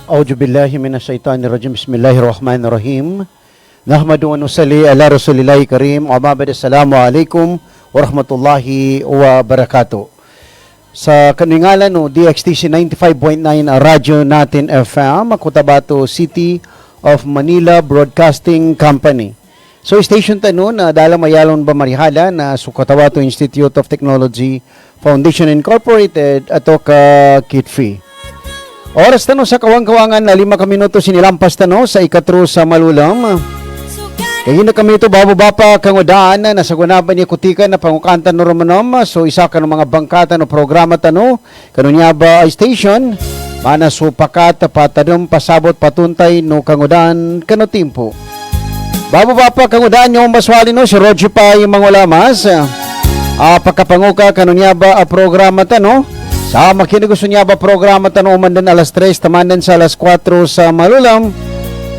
A'udzu billahi minasyaitonir rajim. Bismillahirrahmanirrahim. Nahmadu wa nusalli ala Rasulillahi karim. Wa ba'd. Assalamualaikum warahmatullahi wabarakatuh. Sa kaningalan no DXTC 95.9 radyo natin FM, Cotabato City of Manila Broadcasting Company. So station tano na dala mayalon ba marihala na sa Cotabato Institute of Technology Foundation Incorporated ato ka Kitfi. Oras tano sa kawang-kawangan na 5 minuto sinilampas tano sa ikatro sa malulam. Kaya na kami ito bababa kangodaan na nasagunaban niya kutikan na pangukanta no romanom. So isa ka ng mga bangkata no programa tano kanunya ba station mana supakat patadom pasabot patuntay no kangodaan kano timpo. Bababa kangodaan yung baswali no si Roger pa yung mga lamas. Pagkapanguka kanunya ba programa tano. Sa makinig gusto niya ba programa tanong umandan alas 3, tamandan sa alas 4 sa malulam.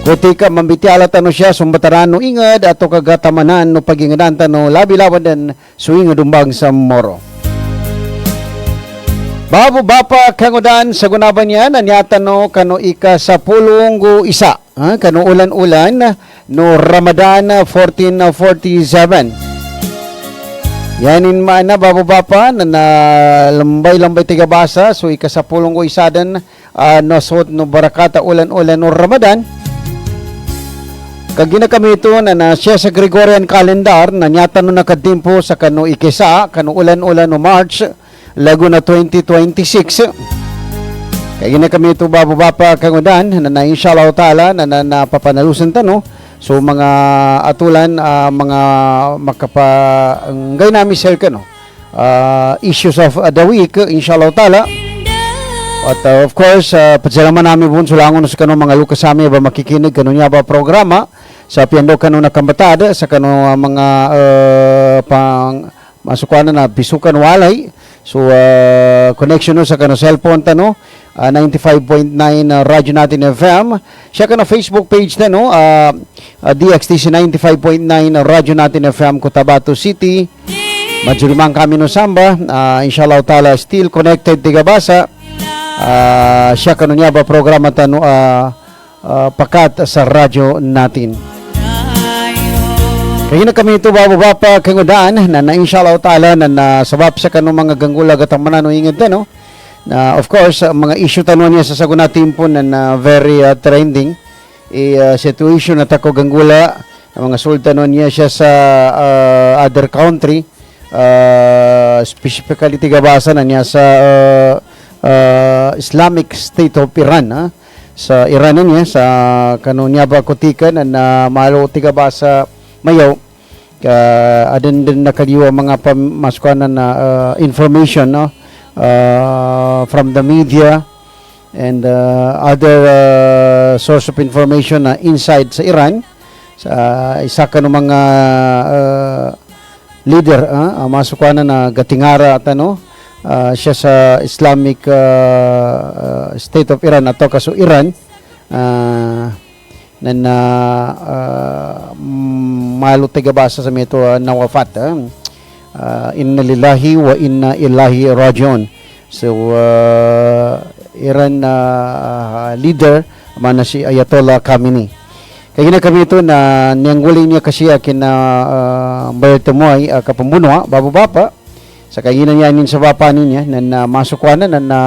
Kutika mambitiala tanong siya, sumbataran no ingad, ato kagatamanan no pagingadan tanong labi-laban din suingad umbang sa moro. Babu bapa kangudan sa gunaban niya, nanyata no kano ika sa pulong isa. Kano ulan-ulan no Ramadan 1447. Yanin mana bababa na lambay-lambay tigabasa so ikasapulong ko isadan no suot no barakata ulan-ulan no Ramadan. Kagina kami ito na siya sa Gregorian calendar na nyata no nakatimpo sa kano ikisa kano ulan-ulan no March lago na 2026. Kagina kami ito bababa kangudan na inshallah taala na napapanalusan tano. So mga atulan mga makapangay namin sel ka no issues of the week inshallah taala. At of course pagsalaman namin bun sulangon sa kano mga lukas sami ba makikinig kano niya ba programa sa piando kano nakambatad sa kano mga pang masukuan na bisukan walay. So connection no sa kano cellphone tano 95.9 radyo natin FM. Siya ka na Facebook page na no DXTC 95.9 radyo natin FM Cotabato City. Majulimang kami no samba. Inshallah taala still connected tigabasa. Siya ka niya ba programa tano pakat sa radyo natin. Kaya na kami ito bababa kangodaan na inshallah taala na sabab sa kanong mga ganggula gatamanan no inged no. Na of course mga issue tanong niya sa saguna timpo na very trending situation na tako ganggula mga sultanon niya siya sa other country specifically tigabasa na niya sa Islamic State of Iran sa Iran niya sa kanon niya ba kutikan na malo tigabasa mayaw adin din nakaliwa mga pamasukan na information no from the media and other source of information na inside sa Iran sa isa ka ng mga leader masukuan na gatingara at ano siya sa Islamic State of Iran ato kaso Iran na malo tigabasa sa mito nawafat inna lillahi wa inna ilahi rajiun. So Iran leader mana si Ayatollah Khamenei. Kaya na kami ito na niyangguling niya kasi kina bayartamoy kapambuno bababa sa kaya niya sa bapa niya na masukwanan na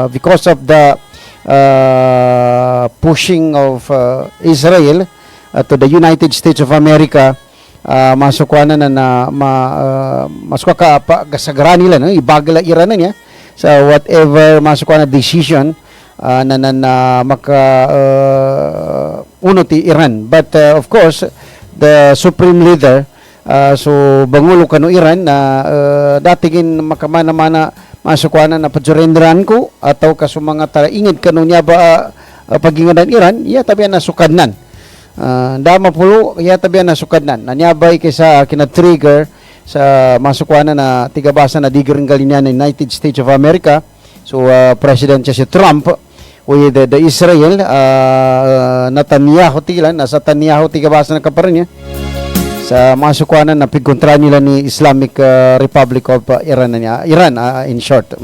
because of the pushing of Israel to the United States of America masukwanan na masukwa ka kasagaran nila no ibagla Iran niya sa whatever masukwa na decision na maka uno ti Iran but of course the supreme leader so bangulo kano Iran na datigin makamana-mana masukwanan na padsurrenderan ko ataw kaso mga taraingid kano niya ba pagingadan Iran iya tabian na sukadnan dama pulo iya tabian na sukadnan nanyabay kaysa kina-trigger sa masukwanan na tigabasa na digiring galinyan ng United States of America. So President siya si Trump with the Israel Netanyahu tilan nasa Netanyahu tigabasa na kaparin niya sa masukwanan na pigkontra nila ni Islamic Republic of Iran in short.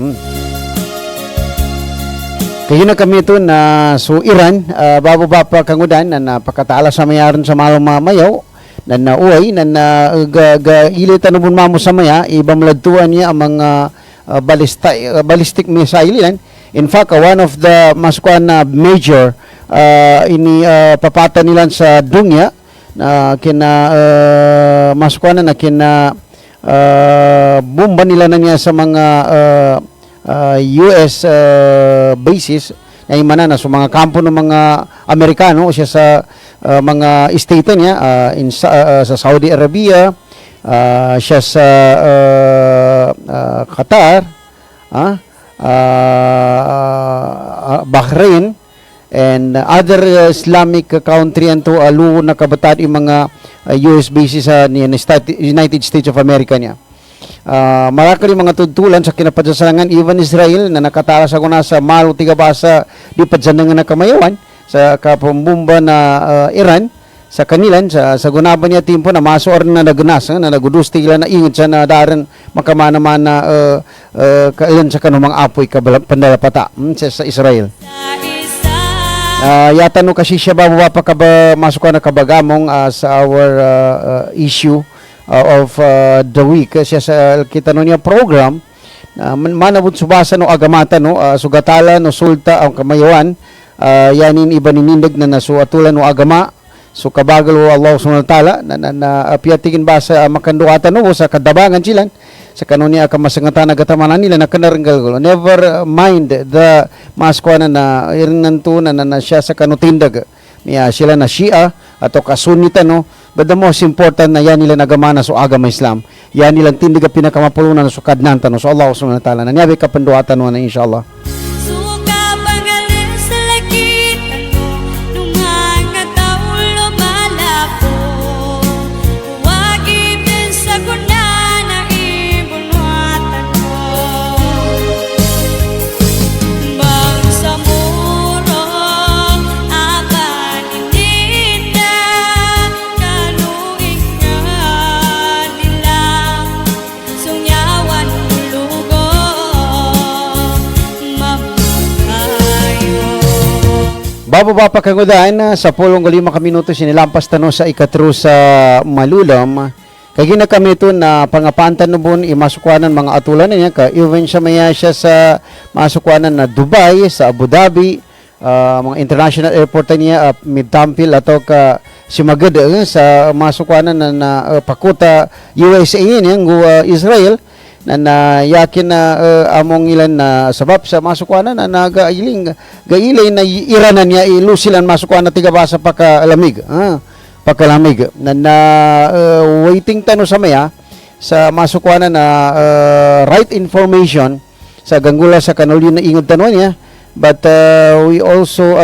Kaya na kami ito na so Iran, babo ba pa kangudan na napakataala sa mayaran sa malong mamayaw na nauay na ilitan na mamo sa maya ibamladtuan niya ang mga ballistic missile yan. In fact, one of the maskuan na major ini papata nila sa Dunya na kina maskuan na kina bomba nila na niya sa mga US bases na imana na sa mga kampo ng mga Amerikano siya sa mga estate niya sa Saudi Arabia, siya sa Qatar, Bahrain and other Islamic country and to alu na kabataan yung mga US bases sa United States of America niya. Maraka rin mga tutulan sa kinapadsasangan even Israel na nakatala sa kuna sa malo tigabasa di padsanangan na kamayawan sa kapumbumba na Iran sa kanilan sa gunaban niya timpo na masoor na nagunas na nagudusti ila na ingat sa na daran makamana-mana kailan sa kanumang apoy pandalapata sa Israel. Yata no kasi siya ba masok na kabagamong sa our issue of the week siya sa kita no niya program manabot subasa no agamata no sugatala no sulta ang kamayawan yanin iba ninindag na nasuatulan no agama so kabagal wa Allah subhanahu wa ta'ala na piatigin ba sa makanduatan no sa kadabangan silan sa kanonya kamasangatan nagatamanan nila na kanaranggal never mind the maskwana na irinanto na siya sa kanutindag niya sila na Shia ato kasunita no but the most important na yan nila nagamana so agama Islam yan nilang tindiga pinakamapulunan na so kadnantan no so Allah subhanahu wa ta'ala na niyabi kapanduatan no na inshallah. Bababa pa kangudan sa 15 minuto sinilampas tano sa ikatro sa Malulam. Kaya kami ito na pangapantan no bun imasukwanan mga atulan niya ka even siya maya siya sa masukwanan na Dubai, sa Abu Dhabi, mga international airport niya Midtampil ato ka Simagad sa masukwanan na Pakuta USA niya Israel na yakin na among ilan na sabab sa masukwanan na nagailing gailay na iranan niya ilusilan masukwanan tigabasa pakalamig pakalamig na waiting tano sa maya sa masukwanan na right information sa ganggula sa kanulyo na ingod tano niya but we also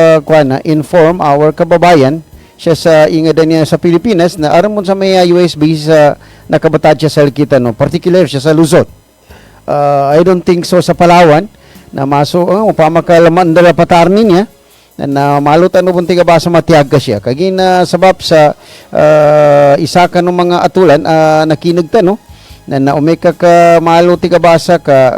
inform our kababayan siya sa ingadan niya sa Pilipinas na aramon sa may USB sa nakabatad siya sa kita no particular siya sa Luzon. I don't think so sa Palawan na maso pamakalaman dala patarni niya na malutan no buntiga ba sa matiyag ka siya kagin na sabab sa isa ka no mga atulan nakinagta no na umeka ka maluti ka basa ka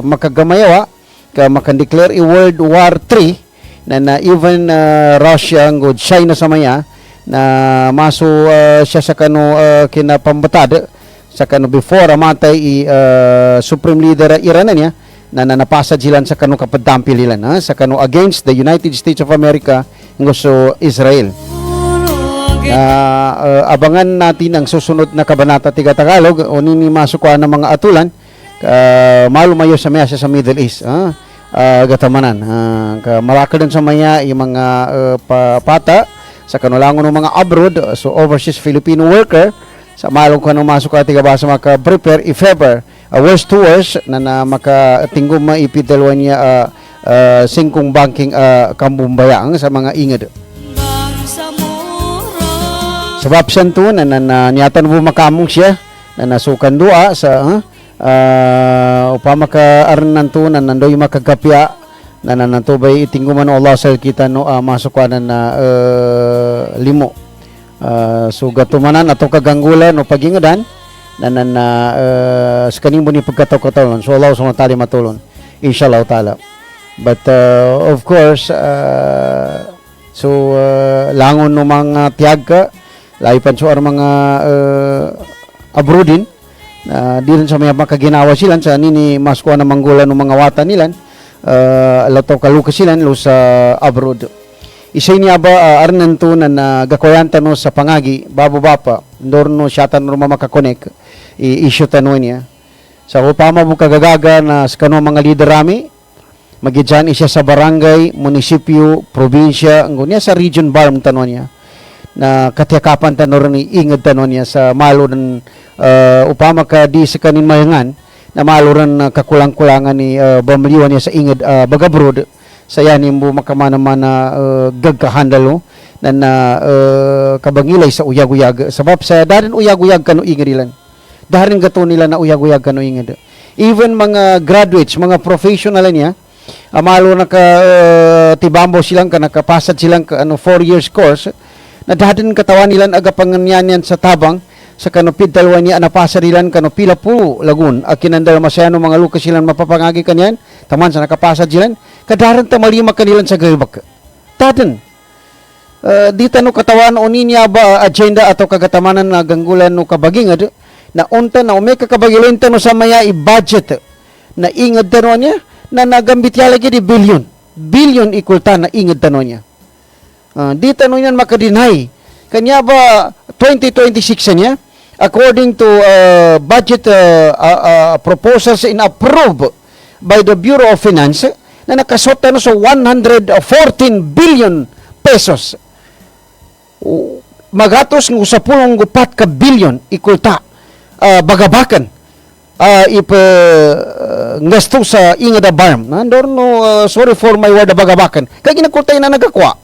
makagamayawa ka makandeclare i World War 3 na even Russia ngod China sa maya na maso siya sa kano kinapambatad sa kano before amatay supreme leader Iran niya na napasa jilan sa kano kapadampil ilan sa kano against the United States of America ngoso Israel. Abangan natin ang susunod na kabanata tiga Tagalog o nini masukwa ng mga atulan malumayo sa maya sa Middle East gatamanan maraka din sa maya yung mga pata sa kanulangon ng mga abroad so overseas Filipino worker sa malong ka nung masuk ka tiga basa maka-prepare if ever worst to worst na makatinggong maipidalwan niya singkong banking kambumbayang sa mga ingad sabab siya to na niyatan mo makamong siya na nasukan dua sa upama ka arnan to na nandoy makagapya na nanatubay itingguman Allah sa kita no masukanan na limo so gatumanan ato kaganggulan no pagingadan na sa kanimo ni pagkataw-katawon so Allah subhanahu wa ta'ala matulon inshallah ta'ala But of course, langon no mga tiyaga, lahi pan so mga abroad din, di rin sa may makaginawa sila sa nini maskuha na manggulan ng mga wata nila, lataw kaluka sila lo sa abroad. Isay niya ba arnan to na gakoyanta no sa pangagi, babo bapa, ndorno siyatan no makakonek, i-issue tanong niya. Sa upama mo kagagaga na sa kano mga leader rami, magidyan isya sa barangay, munisipyo, probinsya, ang niya sa region barm tanong niya, na katyakapan tanong ni ingad tanong niya sa maluran upama ka di sa kanin mayangan, na maluran kakulang-kulangan ni bamaliwan niya sa ingad bagabrod, sa yan mo makamana-mana gagkahandalo na kabangilay sa uyag-uyag. Sabab sa darin uyag-uyag kano ingad ilan. Darin gato nila na uyag-uyag kano ingad. Even mga graduates, mga professional niya, amalo tibambo silang nakapasad silang 4 years course na daden katawan nila agapanganyan sa tabang sa kanupid talwa niya napasa nilan pila po lagun akinandal masayano mga lukas silang mapapangagi kanyan taman sa nakapasad silang kadaran tamalima kanilan sa galbak daden di tano katawan o niya ba agenda ato kagatamanan na ganggulan no kabaging na unta na umeka kabagilin tano sa maya i-budget na ingad tano niya na nagambit ya lagi di billion equal ta na ingad tanong niya. Di tanong niyan makadinay. Kanya ba 2026 niya, according to budget proposals in approved by the Bureau of Finance, na nakasot na sa 114 billion pesos. Magatos ng 10 ka billion equal ta bagabakan. Ngasto sa ingad a barm. Sorry for my word bagabakan. Kaya ginakultay na nagakwa.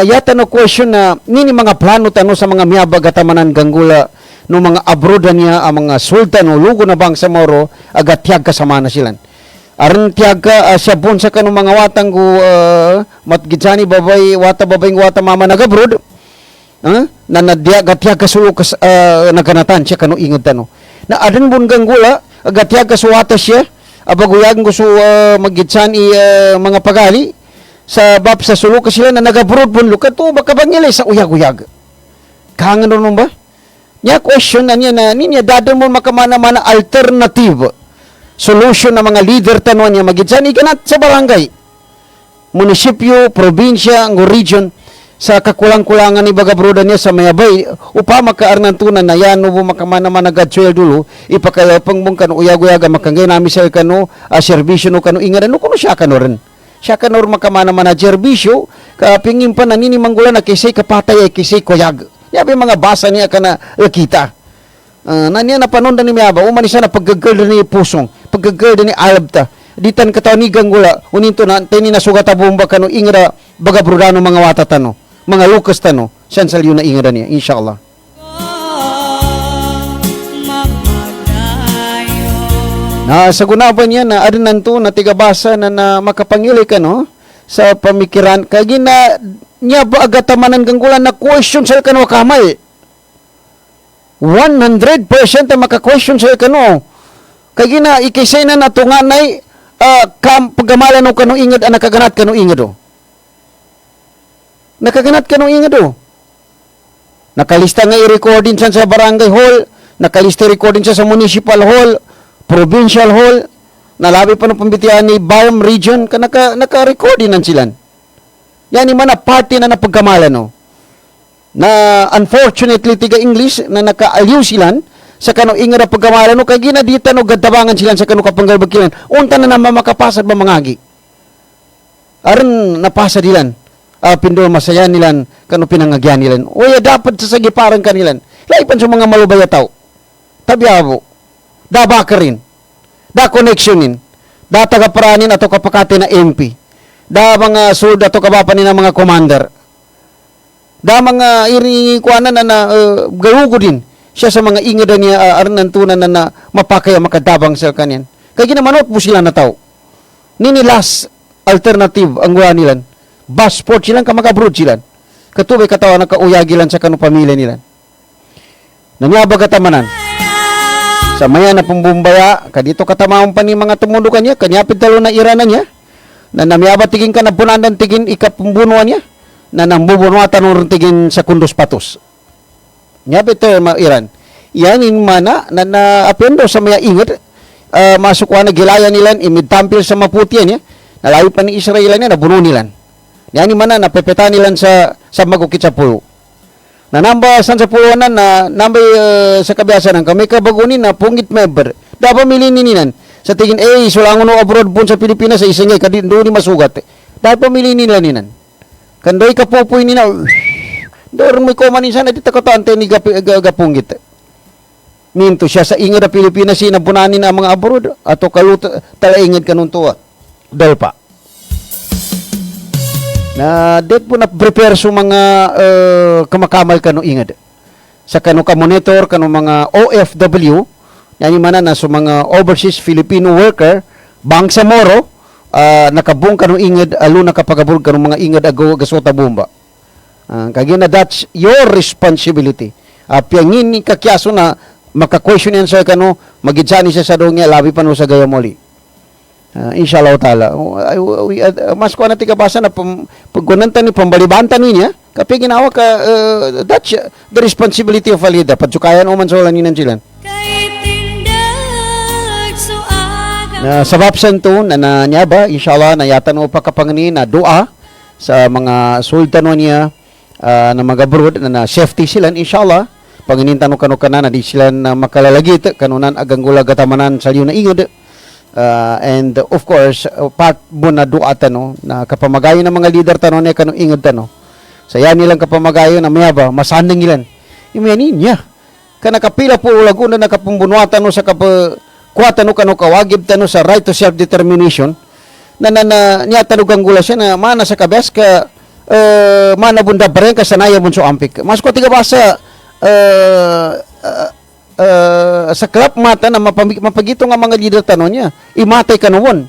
Yata no question na nini mga plano tano sa mga miyabag atamanan ganggula no mga abroad niya ang mga sultan o lugo na bang sa moro agat tiyag kasama na silan. Aron tiyag ka siya bon sa kanong mga watang ko matgitsani wata mama nagabroad. Na nadya gatiyag kasulukas naganatan siya kano ingad tano. Na adan bun ganggula agatya kasuwata siya abaguyag gusto magitsan mga pagali sa bab sa sulok sila na nagabrod bun lukat to baka bangilay sa uyag-uyag kangan ron ba nya question na niya na niya dadan mo makamana-mana alternative solution na mga leader tanong niya magitsan ikanat sa barangay munisipyo probinsya ang region sa kakulang-kulangan ni bagabroda niya sa mayabay upama kaarnan tunan na yan mo makamana-mana gadsuel dulo ipakayapang mong kano uyag-uyaga makangay nami sa kano serbisyo no kano ingaran no kuno siya kano rin siya kano makamana-mana serbisyo kapingin pa na nini manggulan na kisay kapatay ay kisay kuyag yabi mga basa niya ka na kita na niya napanondan ni miyaba umanisa na paggagirda ni pusong paggagirda ni alabta ditan kataw ni ganggula uninto na tini na sugata bomba kano ingra bagabrodano mga watatano mga lukas tano, siyan sa liyo na ingaran niya, inshallah. Na sa gunaban niya na adinan to na tigabasa na makapangili ka no sa pamikiran kaya na niya ba agatamanan ganggulan na question sa kano kamay 100% na maka-question sa kano kaya na ikisay na natunganay pagamalan no kano ingad nakaganat kano ingad o nakaganat ka nung ingado. Nakalista nga i-recording siya sa barangay hall, nakalista recording siya sa municipal hall, provincial hall, nalabi pa ng pambitian ni Barm region, naka-recording nan silan. Yan yung mga party na napagkamalan, no? Na unfortunately, tiga English, na naka-aliw silan, sa kano ingara pagkamalan, no? Kaya ginadita, no, gadabangan silan sa kano kapanggalbagilan, unta na naman makapasad ba mangagi. Aron napasa dilan. Pindol masaya nilan kano pinangagyan nilan. Oya dapat sa sagiparan kanilan. Laipan sa mga malubaya tao. Tabiabo. Da bakarin. Da connectionin. Da tagaparanin ato kapakati na MP. Da mga sud ato kabapanin na mga commander. Da mga iri kuanan na galugo din siya sa mga ingada niya arnan tunan na mapakaya makadabang sa kanyan. Kaya ginamanot mo sila na tao. Ninilas alternative ang guwa nilan. Passport silang kamag-abroad silang. Katubay katawa na kauyagilan sa kanong pamilya nila. Nanyabag katamanan. Sa maya na pumbumbaya, kadito katamahon pa ni mga tumundo kanya, kanyapit talo na iranan niya. na namiyaba tigin ka na punandan tigin ikapumbunuan niya na nambubunuatan ng tigin sa kundos patos. Nya beto Iran. Yanin mana na naapendo sa maya ingat masukwa na gilaya nilan imidtampil sa maputian ya. Nalayo pa ni Israel niya nabuno nilan. Yanin mana napepeta nilan sa magukit sa pulo. Na namba san sa pulo na namba sa kabiyasan kami kabagunin na pungit member. Da pamili ninan sa tingin sulangon no abroad pun sa Pilipinas sa isingay kadin do ni masugat. Da pamili nila ninan. Kandoy kapopoy nina. Dor may kumanin sana dito katante ni gapunggit. Minto siya sa ingad na Pilipinas sinabunanin ang mga abroad ato kaluto talaingad kanun tuwa. Dalpa. Na det po na prepare so mga kamakamal kanu ingad. Sa kanu ka monitor kanu mga OFW yani mana na so mga overseas Filipino worker Bangsamoro nakabung kanu ingad alo nakapagabul kanu mga ingad ago gasota bomba. Kagina that's your responsibility. Piangin ni kakyaso na maka-question yan sa kanu magidsani siya sa dongya labi pa no sa gayamoli. Inshallah taala. Mas ko na tigabasa na paggunantan ni pambalibanta niya kapag ginawa ka that's the responsibility of a leader. Padsukayan o man sa ulan ninan silan. Na sabab santo na nyaba inshallah na yatan o pakapangani na dua sa mga sultan niya na mag-abroad na safety sila inshallah panginintan no kanu kana na di sila na makalalagit kanunan aganggula gatamanan sa liyo na ingod. And of course part mo na duata no na kapamagayo ng mga leader tanon niya kanu ingod tano saya nilang kapamagayo na mayaba masanding ilan imenin niya kana kapila po laguna na kapumbunuatan no sa kuwatan no kanu kawagib tano sa right to self determination na niya tanugang gula siya na mana sa kabes ka mana bunda bareng ka sanaya bunso ampik mas ko tiga basa sa klap mata na mapagito nga mga leader tanon niya imatay kanuwon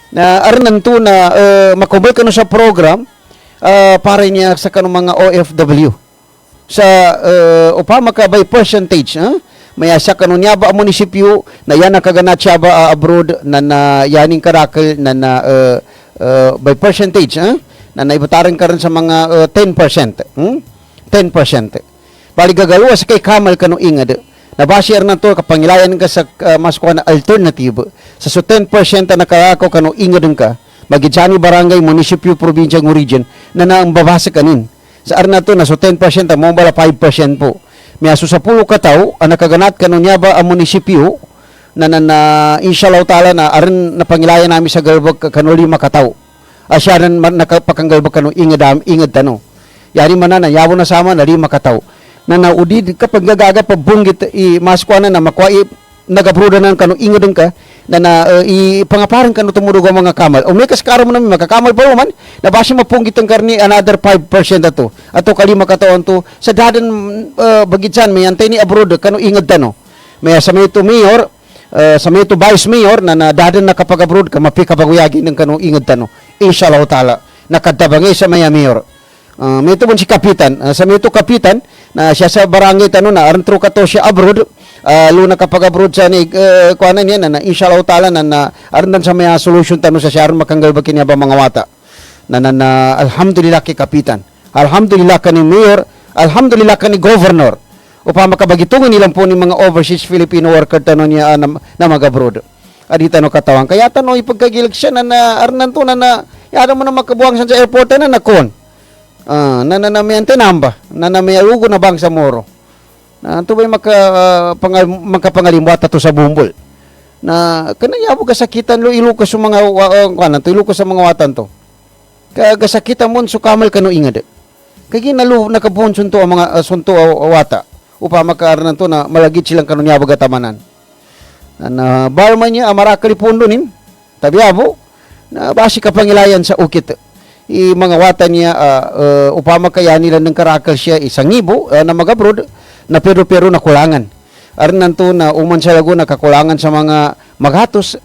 na aranan to na makubay kanu sa program para niya sa kanu mga OFW sa upama ka by percentage maya sa kanu niya ba munisipyo na yan nakaganat siya ba abroad na yaning karakal na by percentage na naibutaran ka rin sa mga 10%. 10%. Bali gagaluwa sa kay kamal kanu ingad. Nabashare na to kapangilayan ka sa mas kuha na alternative. Sa so 10% na nakako kanu ingad ka. Magidsani barangay, munisipyo, probinsya, region na naambabasa kanin. Sa arna to na so 10% mo bala 5% po. May aso sa pulo ka tao ang nakaganat kanu niya ba ang munisipyo na inshallah taala na aron napangilayan namin sa galbog kanu 5 ka tao. Asya rin nakapakanggalbog kanu ingad tano. Yari man na yabo na sama na 5 ka tao. Na naudid kapag gagaga pabunggit maskwa na makwa nagabruda na kanu ingodon ka na ipangaparan kanu tumudugo mga kamal o may kaskaro mo namin makakamal pa man na basi mapunggit ang karni another 5% ato kalima kataon to sa dadan bagitsan may antay ni abroad kanu ingod tano may sa may to mayor sa may to vice mayor na dadan nakapag abroad ka mapika baguyagi ng kanu ingod tano inshallah taala nakadabangay sa may mayor may ito si kapitan sa may ito kapitan na siya sa barangay tano na arantro ka to siya abroad luna kapag abroad sa ni kuanan niya na inshallah taala na arandan sa may solution tano sa siya aron makanggalbag kanya ba mga wata na alhamdulillah kay kapitan alhamdulillah kani mayor alhamdulillah kani governor upang makabagitungan nilang po ni mga overseas Filipino worker tano niya na mag-abroad adita no katawan kaya tano ipagkagilag siya na arandan to na yara mo na makabuang sa airport na nakon nanamiyante namba nanamiyalugo na Bangsamoro na ito ba'y makapangalimbata to sa bumbol na kanayabo kasakitan lo iluko sa mga iluko sa mga watan to kasakitan mo so kamal kanu ingad kaya ginalo nakabuhon sunto ang mga sunto wata upa makaaran to na malagit silang kanu niya bagatamanan na barman niya amarakali pundonin tabiabo na basi kapangilayan sa ukit mga wata niya upama kaya nila ng karakal siya isang ibo na mag-abroad na pero na kulangan. Aron nanto na uman siya lago nakakulangan sa mga maghatos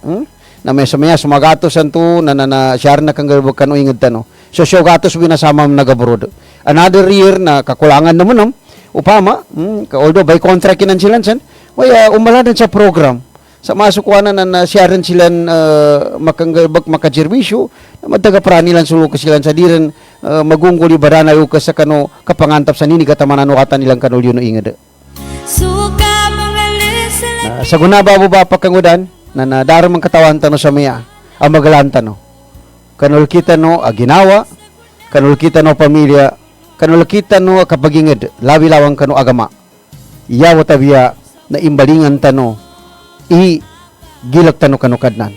na may samaya sumagatos anto na siya na kang galbog kanu inged tano. So siya gatos binasama nag-abroad. Another year na kakulangan naman upama although by contract kinan silan san way umaladan sa program sa masukuanan na siyaran silan makanggabag makajerwisyo na madagaprani lan sulukas silan sa diren magungguli barana yu sa kano kapangantap sa nini katamanan katan ilang kanulyo no inged. Sa gunaba mo ba pakangudan na nadarang mang katawan tano sa maya ang magalanta no. Kanul kita no ginawa, kanul kita no pamilya, kanul kita no kapaginged, labi lawang kano agama. Iyaw tabiya na imbalingan tano i gilak tano kanukadnan.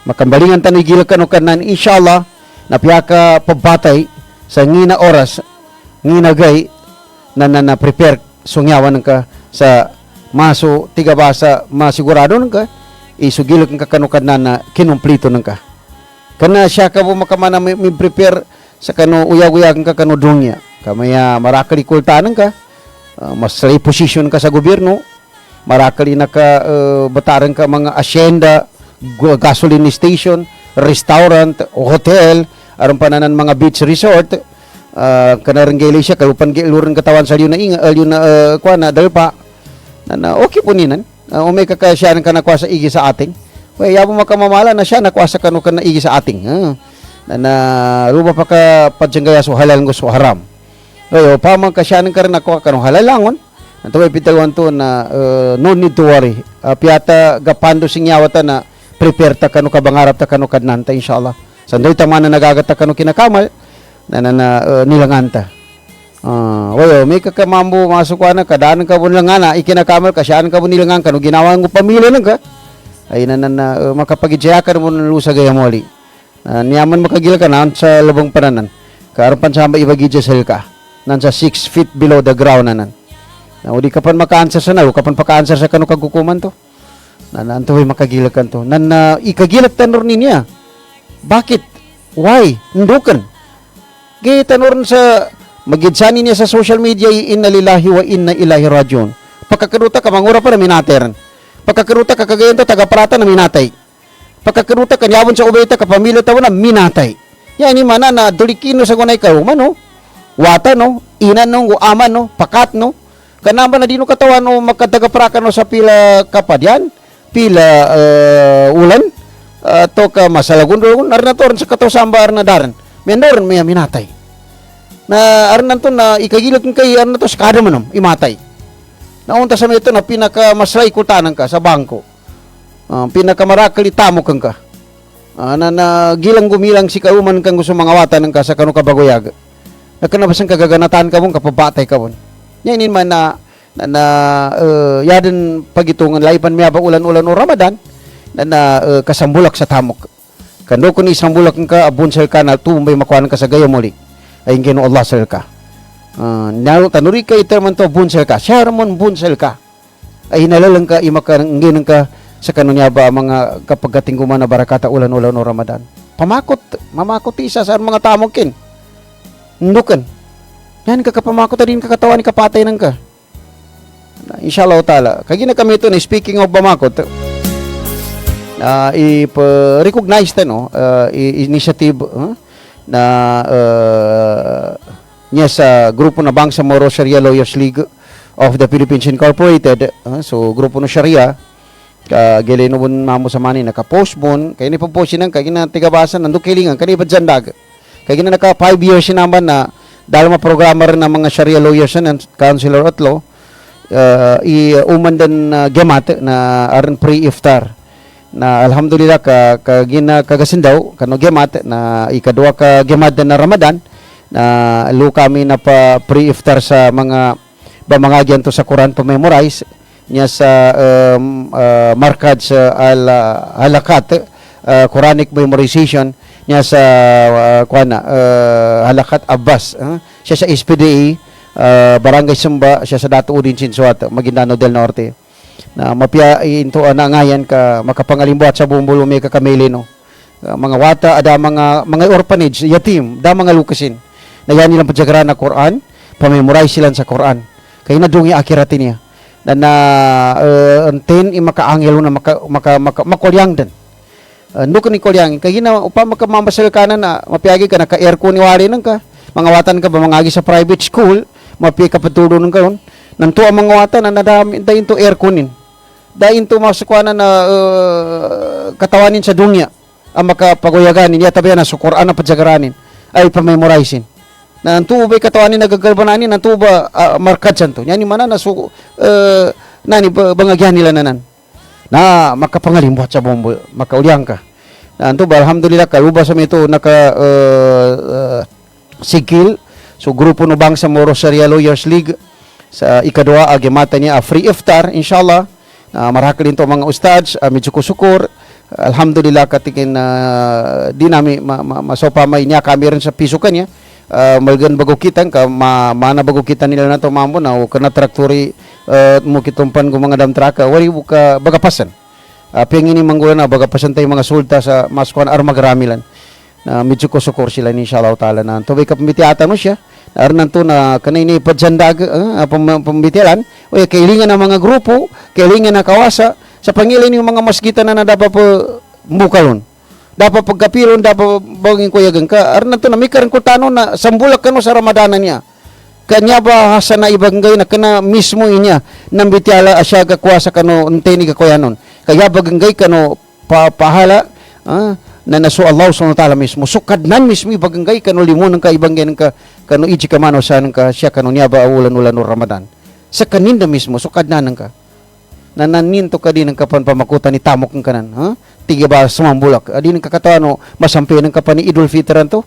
Makambalingan tano i gilak kanukadnan inshallah napiyaka pagbatay sa ngina oras ngina gay na prepare sungyawan ka sa maso tiga basa masigurado nang ka isugilak ka kanukadnan na kinumplito nang ka. Kana siya ka po makamana may prepare sa kano uyag-uyag ka kano dunya. Kamaya marakali kultanan ka. Mas lay position ka sa gobyerno. Marakali naka bataran ka mga asyenda, gasoline station, restaurant, hotel, aron pananan mga beach resort. Kanarang gili siya kayo pangiluran katawan sa liyo na inga, liyo na kuha na dalpa. Na okay po ninan. Umay kakasyanan ka nakuha sa igi sa ating. Well, yabo makamamala na siya nakuasa kanu kan naigi sa ating. Na ruba pa ka padyangaya so halal ngo so haram. Ayo pa man kasyanan ka rin nakuha kanu halal langon. Anto may pitawan to na no need to worry. Piata gapando singyawata na prepare ta kanu kabangarap ta kanu kadnanta inshallah. Sanday tama na nagagata kanu kinakamal na nilanganta. Wayo may kakamambo masukwana kadaan ka bun langana ikinakamal kasyanan ka bun nilangan kanu ginawa ngo pamilya nang ka. Ay na makapagidyakan mo ng lusa gaya moli. Niyaman makagil ka na sa labong pananan. Kaarapan sa hamba ibagidya sa ka. Nan sa 6 feet below the ground nanan. Di ka pan maka-answer sa nago. Kapan paka-answer sa kanu kagukuman to. Nanantoy makagilak kan to. Nan ikagilak tanor niya. Bakit? Why? Ndukan. Gaya tanor sa magidsani niya sa social media inna lillahi wa inna ilahi rajiun. Pagkakaruta ka mangura pa na minateran. Pagkakaruta ka kagayan to, taga-parata na minatay. Pagkakaruta ka, nyabon sa ubeta ka, pamilya tawa na minatay. Yan, mana na dulikino sa gunay karuman, no? Wata, no? Inan, no? Uaman, no? Pakat, no? Kanamba na dino katawan, no? Magkataga-paraka, no? Sa pila kapadyan, pila ulan, to ka masalagun, narin na to, sa kataw samba, na daran. Miandaran, may minatay. Na, arin na to, na ikagilak ng kayo, arin na to, skada mo, no? Imatay. Naunta sa ito na pinakamaslay kutanan ka sa bangko. Pinakamarakali tamo kang ka. Na gilang gumilang si kauman kang gusto mga watan ka sa kanu kabagoyag. Nakanabasang kagaganatan ka mong kapabatay ka mong. Yan man na yadan pagitungan laipan miya ba ulan-ulan o Ramadan na kasambulak sa tamok. Kando kung isambulak ka abunsel ka na tumbay makuhanan ka sa gaya muli. Ay gino Allah sel ka. Tanuri ka iterman to bunsel ka. Siya ramon bunsel ka. Ay hinalalang ka imakanginan ka sa kanunya ba mga kapagating guman na barakata ulan-ulan o Ramadan. Mamakot isa sa mga tamokin. Ndukan. Yan kakapamakot din kakatawan ni kapatay nang ka. Inshallah ta'ala. Kagina kami ito na speaking of bamakot. I-recognize no initiative na niya sa grupo na Bangsamoro Sharia Lawyers League of the Philippines Incorporated. So grupo no Sharia geleno bun mamo sa mani naka-post bon kay ni pag-post nang kay na tigabasan nando kilingan kani badjandag kay gina naka 5 years naman na dahil ma programmer ng mga Sharia lawyers and counselor at law umandan gemat na aron pre-iftar na alhamdulillah kagina kagasindaw kano gemat na ikadua ka gemat na Ramadan na lu kami na pa pre-iftar sa mga bamangagyan to sa Quran to memorize niya sa markad sa halakat Quranic memorization niya sa halakat Abbas siya sa SPDA Barangay Sumba siya sa Dato Udin Sinsuat Maguindanao del Norte na mapia into na ngayan ka makapangalimbuat sa buong bulumi ka kamilino mga wata ada mga orphanage yatim da mga lukasin na yan nilang padyagaran na Quran pamemorize sila sa Quran kaya na dungi akiratin niya na anten makaangelo na makulyang din no ko ni kulyang kaya na upa makamambasal ka na mapiagi ka naka-aircon ni wari nang ka mga watan ka ba mangagi sa private school mapi ka patulo nang karon nanto ang mga watan na nadami dayon to airconin dain to masukwanan na katawanin sa dunya ang makapaguyaganin niya tabi na sukuran na padyagaranin ay pamemorizein na ang tubo ba'y katawanin nagagalbananin ang tubo markadsan to yan mana na nani bangagyan nila nanan na makapangalimbuhat sa bombo makauliang ka na ang tubo alhamdulillah kaluba sa ito sikil so grupo no bang sa Rosarya Lawyers League sa ikadua agimata niya free iftar inshallah marakal to mga ustads medyo kusukur alhamdulillah katikin di nami masopa may niya kami rin sa piso kanya malgan bago kitan ka mana bago kitan nila na to mambo na kana traktori mo kitumpan ko mga damtraka wari buka bagapasan pengini manggulo na bagapasan tayo mga sulta sa maskuan armagramilan na medyo kusukur sila ni inshallah taala na to bay kapamitiatan no siya arnan to na kanay ni padyandag pambitilan o kailingan ng mga grupo kailingan na kawasa sa pangilin yung mga maskita na dapat po bukalon dapat pagkapilon dapat bangin kuyagan ka arnan to na may karangkutano na sambulak kano sa ramadanan niya kanya ba hasa na ibanggay na kana mismo inya nang bitiala asya kakuasa kano unteni kakuyanon kaya baganggay kano pahala na naso Allah subhanahu wa ta'ala mismo sukadnan mismo ibaganggay kano limon ka ibanggay ka kano iji ka mano saan ka siya kano niya ba ulan-ulan no Ramadan sa kaninda mismo sukadnan ka nananinto ka din ng kapan pamakutan ni tamok ng kanan tiga ba sumambulak adi ng kakatawa no masampi ng kapan ni Idul Fitran to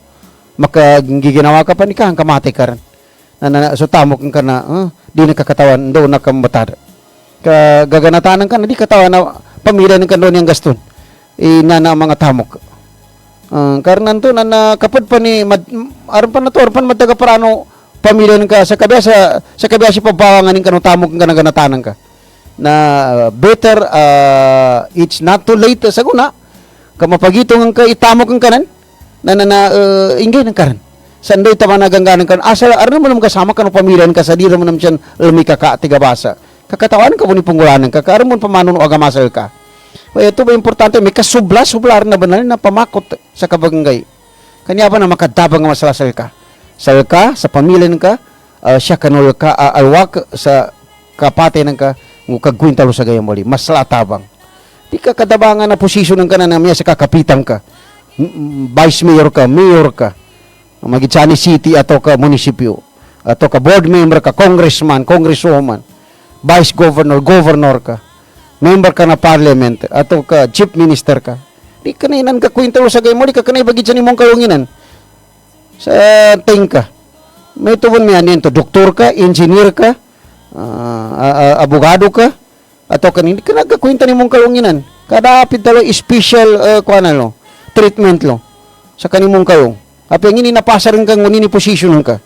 makagiginawa ka pa ni kang kamate ka rin so tamok ng kana di ng kakatawan do nakambatad gaganatanan ka na di katawa na pamilya ng kandon yung gaston inana mga tamok karena to na kapad pa ni aron pa na to aron pa mataga parano pamilya ka sa kabya si pabawangan ng kanutamok ng ganaganatanan ka na better it's not too late sa guna kamapagitong ka itamok ng kanan na ingay ng karan sanday tama nagangganan kan asal aron mo kasama kanu pamilya ka sa dira mo nam siyan lumika ka tiga basa kakatawan ka mo ni pungulanan ka karon mo pamanon o agamasal ka ito ba importante may kasubla na banal na pamakot sa kabaganggay kanya ba na makadabang nga masalasal ka sa pamilya ka siya kanul ka alwak sa kapate ng ka kagwintalo sa gayang muli mas latabang di ka kadabangan na posisyon ng ka na namaya sa kakapitan ka vice mayor ka magitsani city ato ka munisipyo ato ka board member ka congressman congresswoman vice governor ka member ka na parliament ato ka chief minister ka di ka na inan ka kwintalo sa gayang muli ka kanay bagit sa nimong kalunginan sa tingka may tuwon may anin to doktor ka engineer ka abogado ka ato kanini ka nagkakwenta ni mong kalunginan kada apid talo special treatment lo sa kanimong kalung apeng ini napasa rin kang ngunini position ka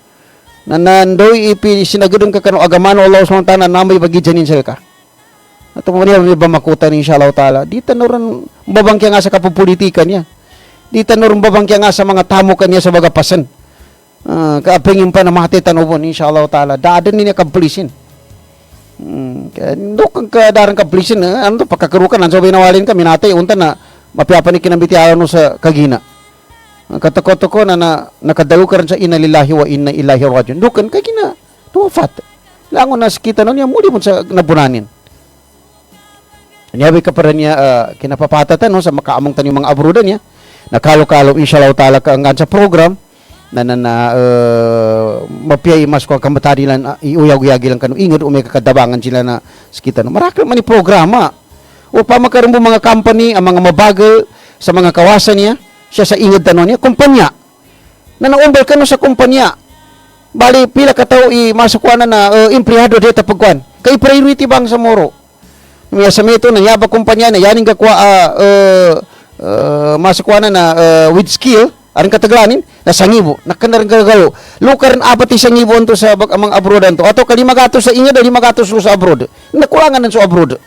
na nandoy sinagadon ka kano agamano Allah subhanahu wa ta'ala namay bagidjanin sila ka ato mo niya may bamakutan inshallah ta'ala di tanoran babangkya nga sa kapupolitikan niya di tanoran babangkya nga sa mga tamukan niya sa bagapasan kaapengin pa na mati tanubon inshallah ta'ala daadan niya kablisin no kang kadarang kablisin ano to pagkakarukan ang sabay nawalin ka minatay unta na mapiapan ni kinambitiawan mo sa kagina katakot-ko na nakadalu ka rin sa inna lillahi wa inna ilahi rajiun dukan kagina tuwafat langon na kita nun niya muli mo sa nabunanin niya ka para niya kinapapatatan no sa makaamong tanong mga abrodan niya nakalo-kalo inshallah ta'ala ka ang sa program na mapiyay mas ko kamatari lan iuyag-uyagi lang kanu ingod umay kakadabangan sila na kita no marakal man ni programa o pa makarumbo mga company ang mga mabagal sa mga kawasan niya siya sa ingod tanon niya kumpanya na naumbal kanu sa kumpanya bali pila ka tawo masukuan na empleyado dito pagkuan kay priority bang sa moro may sa meto na yaba kumpanya na yaning gakwa masukuan na with skill aring kataglanin na sangibo nakanarang gagalo lukaran apat sangibo to sa amang abroadan to ato kalimagatos sa inyo dali magatos sa abroad nakulangan nan sa abroad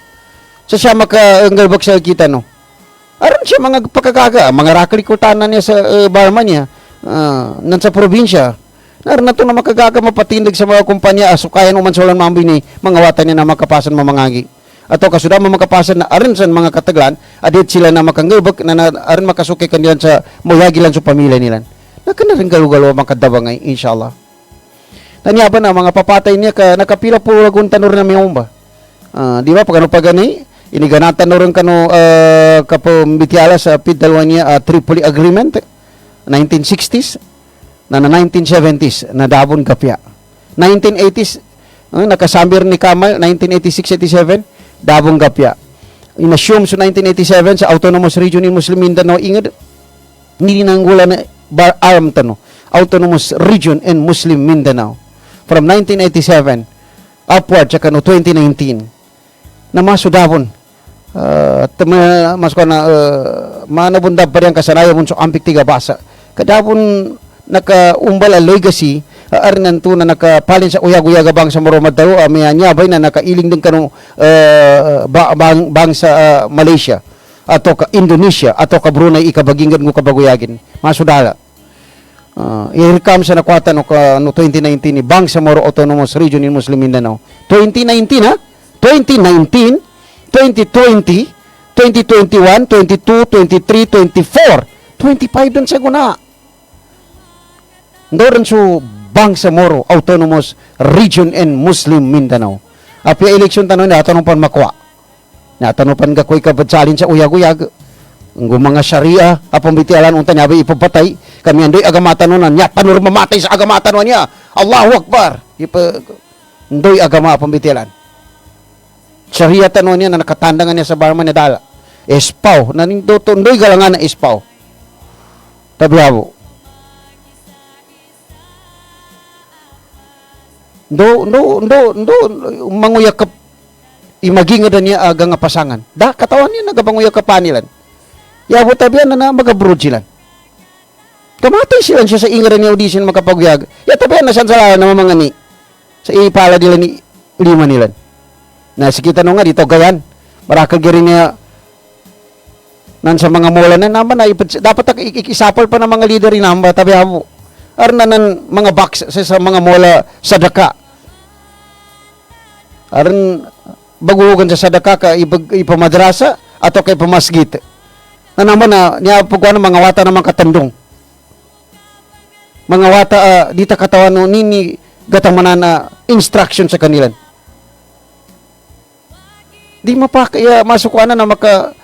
sa siya makaanggalbak sa kita no aron siya mga pagkakaga mga rakalikutan niya sa barman niya nan sa probinsya naron nato na makagaga mapatindig sa mga kumpanya asukayan uman sa ulan mambi ni mga watan niya na makapasan mamangagi ato kasuda mo makapasan na aron sa mga kataglan adit sila na makanggalbak na aron makasuki kandiyan sa moyagilan sa pamilya nila nakana rin galugalo makadabang ay inshallah tanya ba na mga papatay niya ka nakapila po lagun tanor na miyong ba di ba pagano pagani iniganatan no rin kano kapambitiala sa pidalwa niya Tripoli Agreement 1960s na 1970s na dabon kapya 1980s nakasambir ni Kamal 1986-87 dabon kapya inassume sa 1987 sa Autonomous Region in Muslim Mindanao ingad ninanggula na bar arm tano Autonomous Region in Muslim Mindanao from 1987 upward sa kano 2019 na masudabon mas ko na manabundab pa rin kasanayan mo sa ampik tiga basa kadabon nakaumbal a legacy arinan to na nakapalin sa uyag-uyag bang sa Moromad Taro may nyabay na nakailing din kanong bang sa Malaysia ato ka Indonesia ato ka Brunei ikabaginggan mo kabaguyagin masudala i-recam sa nakwata no 2019 ni Bang sa Moro Autonomous Region in Muslim Mindanao 2019 ha 2019 2020 2021 22 23 24 25 dun sa guna doon so Bang sa Moro Autonomous Region in Muslim Mindanao apya eleksyon tanon na tanong pan makwa na tanong pan gakoy kabadsalin sa uyag-uyag ng mga syariah apambitialan unta niya ipapatay kami andoy agamatan no niya tanur mamatay sa agamatan niya Allahu Akbar ndoy agama apambitialan syariah tanon niya na nakatandangan niya sa barman na dala espaw na ndoy galangan na espaw tabiabo do manguyakap imagingad niya aga nga pasangan da katawan niya nagabanguyakap panilan yabo tabian na magabrod sila kamatay sila siya sa ingaran niya audition makapaguyag tabian na siya sa na mga ni sa ipala nila ni lima nila na sikita no nga dito gayan marakal giri niya nan sa mga mola na naman na dapat ikisapol pa ng mga leader ni namba tabiabo arnanan mga box sa mga mola sadaka aran baguhugan sa sadaka ka ipamadrasa ato kay pamasgit na naman na niya pugwa ng mga wata naman katandong mga wata dita katawan no nini gatamanan na instruction sa kanilan di mapakaya masukuan na maka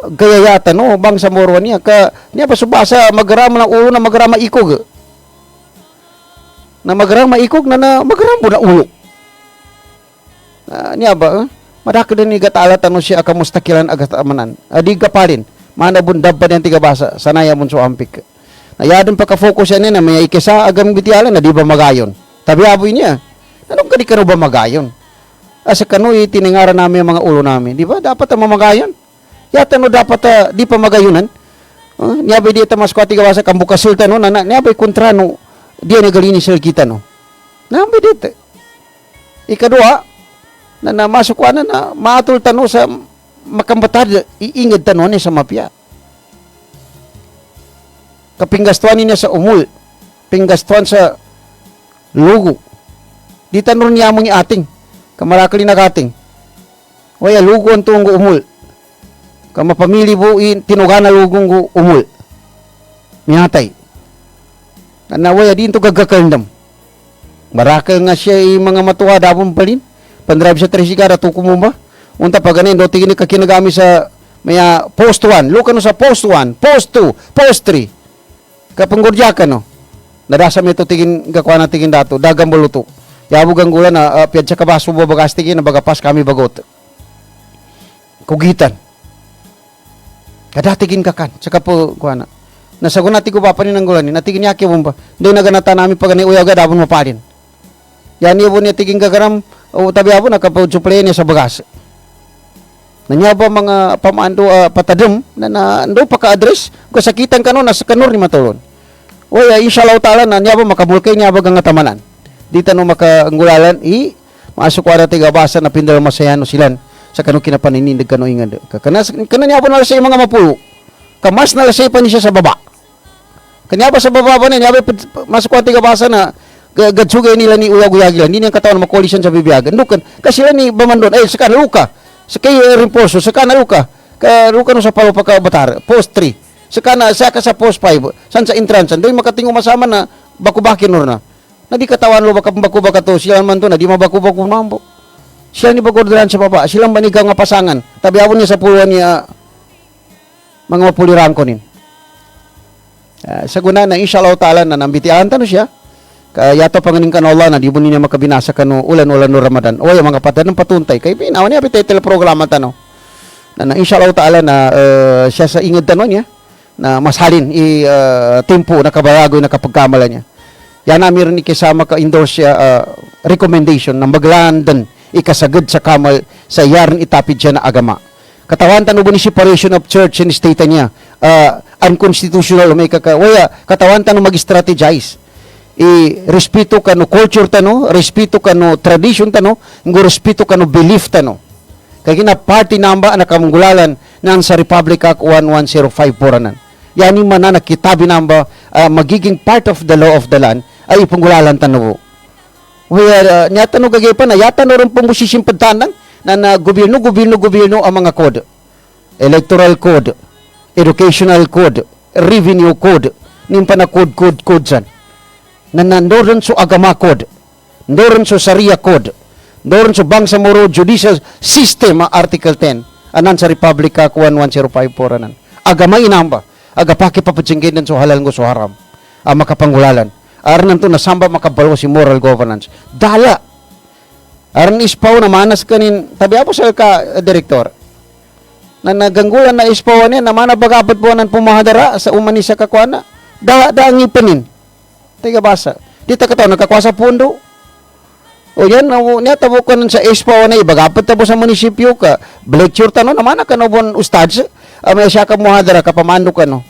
gayayata no bang sa morwa niya ka niya pasubasa magrama ng ulo na magrama ikog na magrama ikog na magrama na ulo niya ba madaka din ni gatala tanong siya akamustakilan agatamanan adi gapalin manabundab pa din tiga basa sanaya mun so ampik nayadon pa ka-focus yan na may ikisa agam bitialan na di ba magayon tabi aboy niya anong kadi kano ba magayon asa kano tiningaran namin ang mga ulo namin di ba dapat ang mamagayon yata no dapat di pa magayunan niya ba di ita mas tiga basa kambukasulta no niya ba kontra no di na galini sila kita no nabi dito ikadua na masukuan na maatul tano sa makambatad iingad tano ni sa mapya kapinggastuan niya sa umul pinggastuan sa lugo di tanong niya mo ni ating kamarakali na kating waya lugo ang tuong umul kamapamili po tinugana lugong umul miyatay na waya din to gagakaldam marakal nga siya mga matuwa dabong palin pandrive sa trisikara tuko mo ba unta pa ganin do tingin ka kinagami sa maya post 1 luka no sa post 1 post 2 post 3 kapanggurja ka no nadasa mi to tingin gakwa na tingin dato dagang buluto yabo ganggulan na piyad sa kabaso bo bagas tingin na bagapas kami bagot kugitan kada tingin ka kan saka po kuana nasagun natin ko pa panin ang gulan natigin yaki mo ba do naganata namin pag ni uyaga dabon mapalin yan niya po niya tiging gagaram o tabi po nakapag-suplay niya sa bagas nanya ba mga pamando patadum na ando paka-address kasakitan kano nasa kanor ni matulon waya inshallah taala na niya ba makabulkay niya ba nga tamanan dito no makaanggulalan masuk wala tiga basa na pindal masayano silan sa kano kinapaninindig kano ingad kana niya ba na sa mga mapulo kamas na lasay pa niya sa baba kanya ba sa baba pa niya ba masuk wala tiga basa na gadsugay nila ni uyag-uyag hindi niyang katawan makolisyon sa bibiyagan dukan kasi sila ni bamandon ay saka naluka saka rimposo saka naluka kaluka no sa palo pagka batar post 3 saka na saka sa post 5 san sa entrance doy makatingo masama na bakubakin no na di katawan lo baka bakubaka to sila man to na di mabakubak mambo Siya ni pagorderan sa baba, silang manigaw nga pasangan. Tabi awon niya sa puluhan niya, mga mapulirang ko nin. Sa guna na, inshallah ta'ala, na nambitian tano siya. Kaya yato panganing kanola na, di mo niya makabinasa kano ulan-ulan no Ramadan. O yung mga patan ng patuntay. Kaya pinawan niya, pitay teleprograma tano. Na inshallah ta'ala na siya sa ingad tano niya, na mas halin tempo na kabayagoy na kapagkamala niya. Yan namin rin ikisama ka-endorse siya recommendation na maglandan ikasagad sa kamal sa yaran itapid siya na agama. Katawan tano ba ni separation of church and state niya unconstitutional may waya katawan tano mag-strategize. Respeto kano culture tano, respeto kano tradition tano, ngo respeto kano belief tano. Kaya gina party number na kamunggulalan nan sa Republic Act 11054 nan. Yani man na kitabi number magiging part of the law of the land ay ipunggulalan tano. Where nyata no gagay pa na yata no rin pumusisimpad tanang na gobyerno ang mga code. Electoral code, educational code, revenue code, nimpa na code san. Na nandoon so agama code, nandoon so Sharia code, nandoon so Bangsamoro Judicial System Article 10, anan sa Republic Act 11054 anan. Agama inamba, agapaki papatsingginan so halal ngo so haram, makapangulalan. Aran to nasamba makabalo si moral governance. Dala. Aran ispaw na manas kanin, tabi apo sa direktor. Na naganggulan na ispaw niya, na mana bagapat po ng pumahadara sa umani sa kakwana. Daang ipanin. Tiga basa. Dito ka to, nagkakwasa pundo. O yan, niya tabo ko sa ispaw na ibagapat tabo sa munisipyo ka. Lecture tano, na mana ka no bon ustads. May siya ka muhadara, kapamando ka no.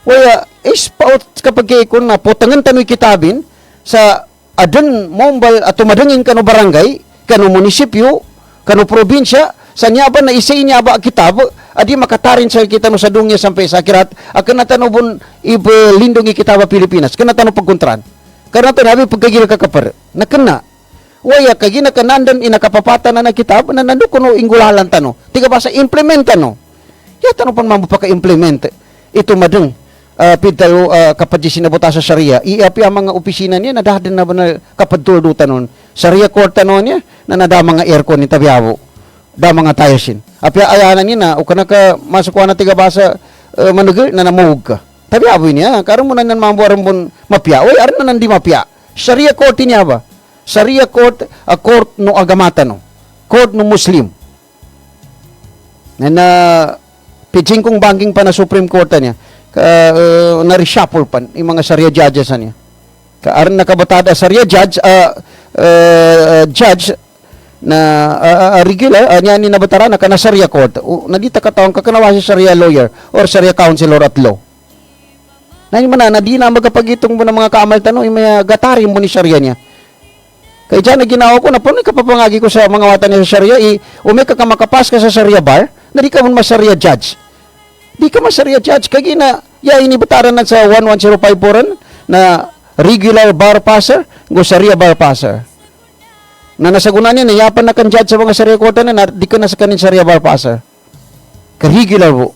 Waya, ispaut kapag ikon na putangan tano'y kitabin sa adan mombal at tumadangin kano barangay, kano munisipyo, kano probinsya, sa niya ba na isay niya ba kitab, adi makatarin sa kita no sa dungya sampay sa akirat, akan natano bon lindong ikitaba Pilipinas, kana tano pagkontran. Kana to nabi pagkagil kakapar, nakana. Waya, kagina kanandan inakapapata na kitab, na nando kuno ingulalan tano, tiga basa implement tano. Ya tano pan mambo paka-implement, ito madeng. Pitayo kapag sinabuta sa Sharia, iapi ang mga opisina niya, nadahan na ba na kapag tuldutan nun. Sharia court nun niya, na nada mga aircon ni tabiawo, da mga tiresin. Api ayanan niya na, o ka na ka masukwa na tigabasa manugil, na namuhog ka. Tabiawo niya, karoon mo na nan mambuarang bon mapya. Oy, aran na nandi mapya. Sharia court niya ba? Sharia court, court no agamata no. Court no Muslim. Na pitching kong banking pa na Supreme Court niya. Na-reshuffle pan yung mga Sharia judges niya. Kaaran nakabatada Sharia judge na regular niya ni nabatara na kana Sharia court. Nadita ka taong kakanawa si Sharia lawyer or Sharia counselor at law. Nani man na di na magapagitong mo ng mga kamal tanong yung mga gatarin mo ni Sharia niya. Kaya dyan na ginawa ko na po kapapangagi ko sa mga watan niya sa Sharia umeka ka makapas ka sa Sharia bar na di ka mo mas Sharia judge. Di ka mas Sharia judge kagi na inibataran na sa 11054 na regular bar passer go Sharia bar passer. Na nasagunan niya nayapan na kan judge sa mga Sharia court na di ka na sa kanin Sharia bar passer. Ka regular po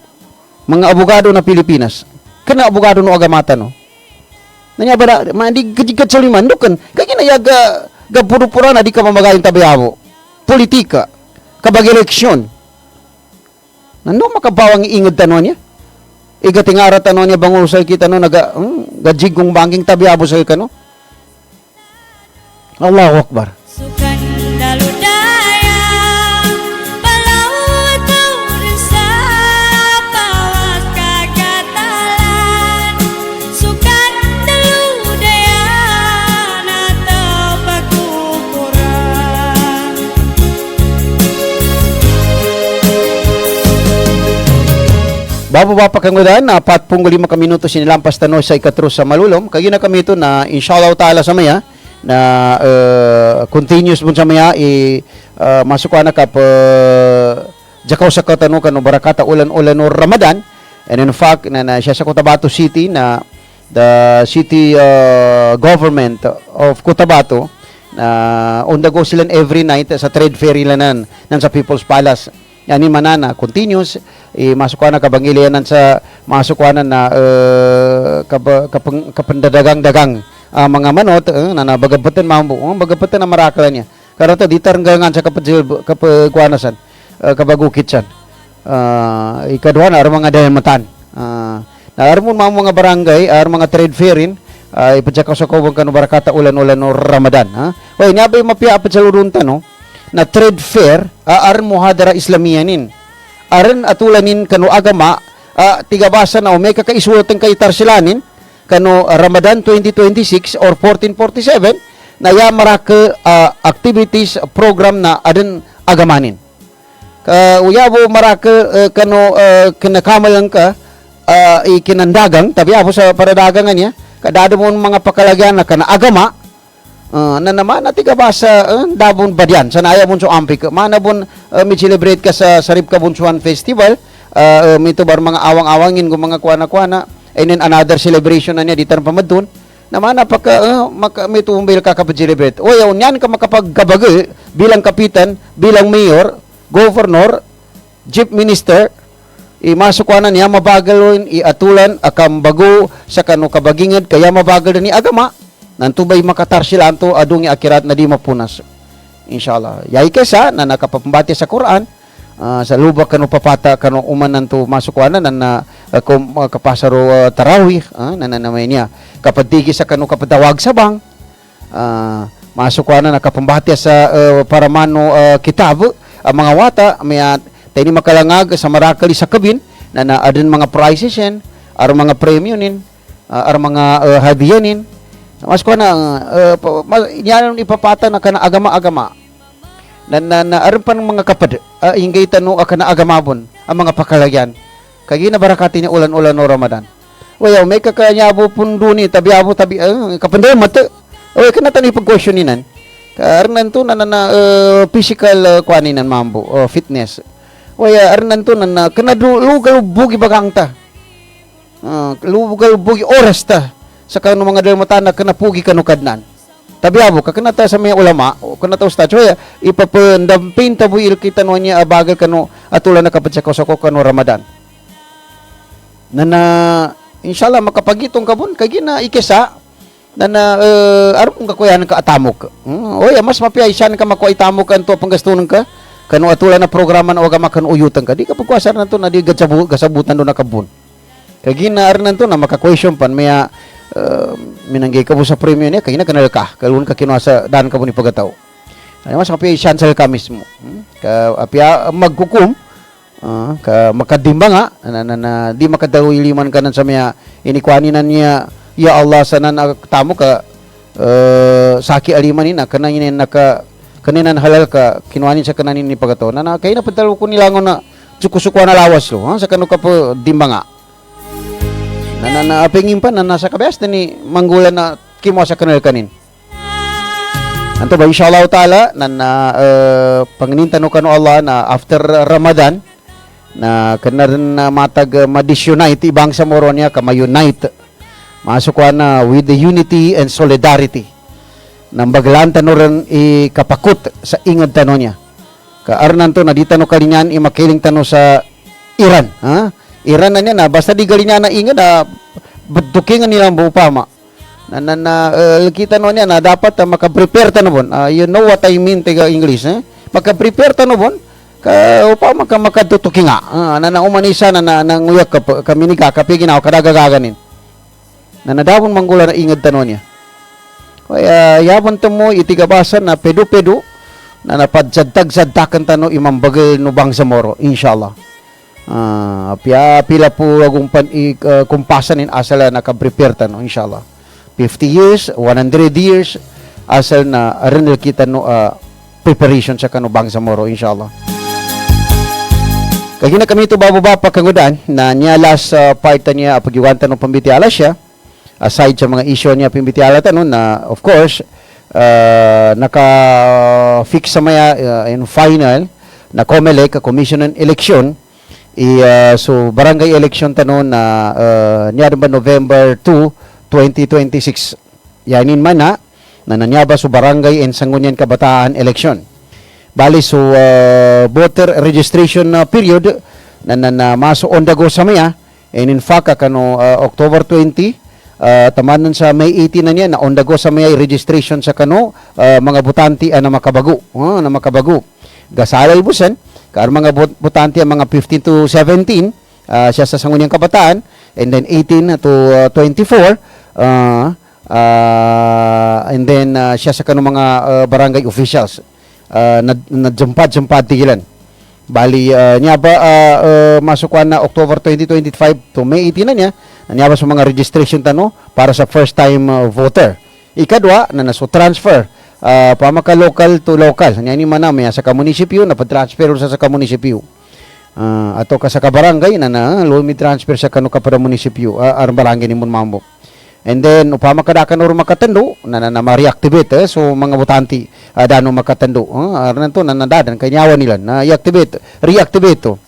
mga abogado na Pilipinas. Kana abogado no agamata no. Nanya ba na di gid sa liman dukan kagi na ga puro-puro na di ka mamagayon tabiabo. Politika kabag eleksyon. Nano makabawang iingad tanon niya? Igatingara tanon niya bang usay kita no gajig kong bangking tabiabo sa kano? Allahu Akbar. Sukan daludaya palaut sa pawas kagatalan sukan daludaya natau pakukuran. Bababa pa kang udan na 45 minuto sinilampas tano sa ikatrus sa malulom. Kaya na kami ito na inshallah ta'ala sa maya na continuous mo sa maya masuk na ka pa jakaw sa katano kano barakata ulan-ulan no Ramadan. And in fact na siya sa Cotabato City na the city government of Cotabato na on the go sila every night sa trade fair ilanan nan sa People's Palace. Yani manana continuous masuk na kabangilianan sa masuk na kapandadagang-dagang mga manot na nabagabatan mambo bagabatan na marakala niya Karata di taranggangan sa kapagkuanasan, kabagukit san. Ikadwa na aron mga dalmatan. Na aron mga barangay, aron mga trade fairin, ipadsaka sa kawang kanu barakata ulan-ulan no Ramadan, ha. Oy, nabay mapia apat sa lurunta no na trade fair aron muhadara Islamiyanin. Aron atulanin kanu agama tigabasa na may kakaisulotan kay tarsilanin kanu Ramadan 2026 or 1447 na ya maraka activities program na adin agamanin. Uyabo maraka kanu kinakamalan ka ikinandagang tabi abo sa paradagangan niya kadado mo mga pakalagyan na kana agama na naman na tigabasa dabon badyan sa naya mo so ampik manabon mi celebrate ka sa Sarip Kabunsuan Festival mito bar mga awang-awangin kung mga kuana-kuana and then another celebration na niya dito pamadun naman napaka may tumbil ka kapag-celebrate o yun yan ka makapagkabaga bilang kapitan bilang mayor governor chief minister imasukuanan niya mabagal iatulan akam bago sa kanu kabagingad kaya mabagal ni agama nanto bay makatar sila anto adung akirat na di mapunas insyaallah yai kesa na nakapambati sa Quran sa lubak kanu papata kanu uman nanto masukuanan na kapasaro tarawih nananamay niya kapatigi sa kanu kapadawag sa bang masukuanan nakapambati sa paramano kitab ang mga wata may tani makalangag sa marakali sa kabin na adun mga prizes yan ar mga premiumin ar mga hadiyanin mas ko na yan ipapata na kana agama-agama na aron pa ng mga kapad ingay tanu kana agamabon ang mga pakalagyan kagi na barakati ni ulan-ulan no Ramadan wayaw may kakanyabo pundo ni tabi kapanday mata oy kana tani pag-questioninan karon to na physical kuaninan mambo fitness waya arnan to na kana lugal bugi bagang ta lugal bugi oras ta sa kanu mga dalmatan na kana pugi kanu kadnan tabi abo ka kana ta sa mga ulama kana ta ustad waya ipapandampin ta buil kita no niya abagal kanu atulan na kapatsa ko sa kanu Ramadan na inshallah makapagitong kabon kagi na ikesa na aron ka kuyan ka atamok oya mas mapiaysan ka makuha itamok kanto panggastunon ka kanu atulan na programa na agama kan uyutan ka di ka pagkuasar nanto na di gasabutan do na kabun kagi na ar nanto na maka-question pan maya minanggay ka sa premium niya kagi na kanal ka kalun ka kinuasa dan ka ni pagataw ay mas kapi chancel ka mismo ka apya magkukum ka makadimba nga na di makadawi liman kanan sa maya inikwaninan niya ya Allah sanan tamo ka saki alimanin na kananin naka kaninan halal ka kinuanin sa kananin ni pagato na kay na padalo ko nilangon na sukusukwa na lawas lo sa kanu ka po dimba nga na apengin pa na nasa kabes ni manggulan na kimo sa kanal kanin anto ba insyaallah taala na panginintan kanu Allah na after Ramadan na kanaran na matag ma-disunite ibang sa moronya ka ma-unite masukwa na with the unity and solidarity nang baglan tano rin ikapakut sa ingad tano niya. Kaarnan to na di tano kalinyan imakiling tano sa Iran. Iran na niya na basta di galinyan na ingad na dukingan nilang buupama. Kita no niya na dapat maka-prepare tano bon. You know what I mean tiga English. Maka-prepare tano bon. Ka upama ka makadutukinga. Na umanisa na nanguyak kami ni kakapiginaw kadagagaganin. Na nadawon manggula na ingad tano niya. Kaya yaman mo itigabasa na pedo-pedo na napadsadtag-sadtakan tano imambagal no bang sa moro insyaallah. Pila po agong kumpasanin asala naka-prepare tano insyaallah. 50 years, 100 years asal na arenil kita no preparation sa kano bang sa moro insyaallah. Kaya na kami ito bababa pa kangudan na niya last part niya pagiwanta no pambitiala siya. Aside sa mga issue niya pimbitiala tanong na of course naka-fix sa maya in final na COMELEC commission on election so barangay election tanong na niya ba November 2, 2026 yanin man na nanyaba so barangay and Sangguniang Kabataan election bali so voter registration period na maso on the go sa maya and in fact kano October 20 tamanan sa May 18 na niya na on the go sa may registration sa kano mga butante na makabago gasalay busan kar mga butante ang mga 15 to 17 siya sa sangunang kabataan and then 18 to 24 and then siya sa kano mga barangay officials na jumpad tigilan bali niya ba masukuan na October 2025 to May 18 na niya niya ba sa mga registration tano para sa first time voter ikadwa na naso transfer pamaka local to local niya ni man may sa munisipyo na pa-transfer sa munisipyo ato ka sa kabarangay na lumi transfer sa kanu ka para munisipyo aron barangay ni mun mambo. And then upama kadakan or makatando na ma-reactivate so mga botante dano makatando aron to nanadadan kanyawan nila na reactivate to.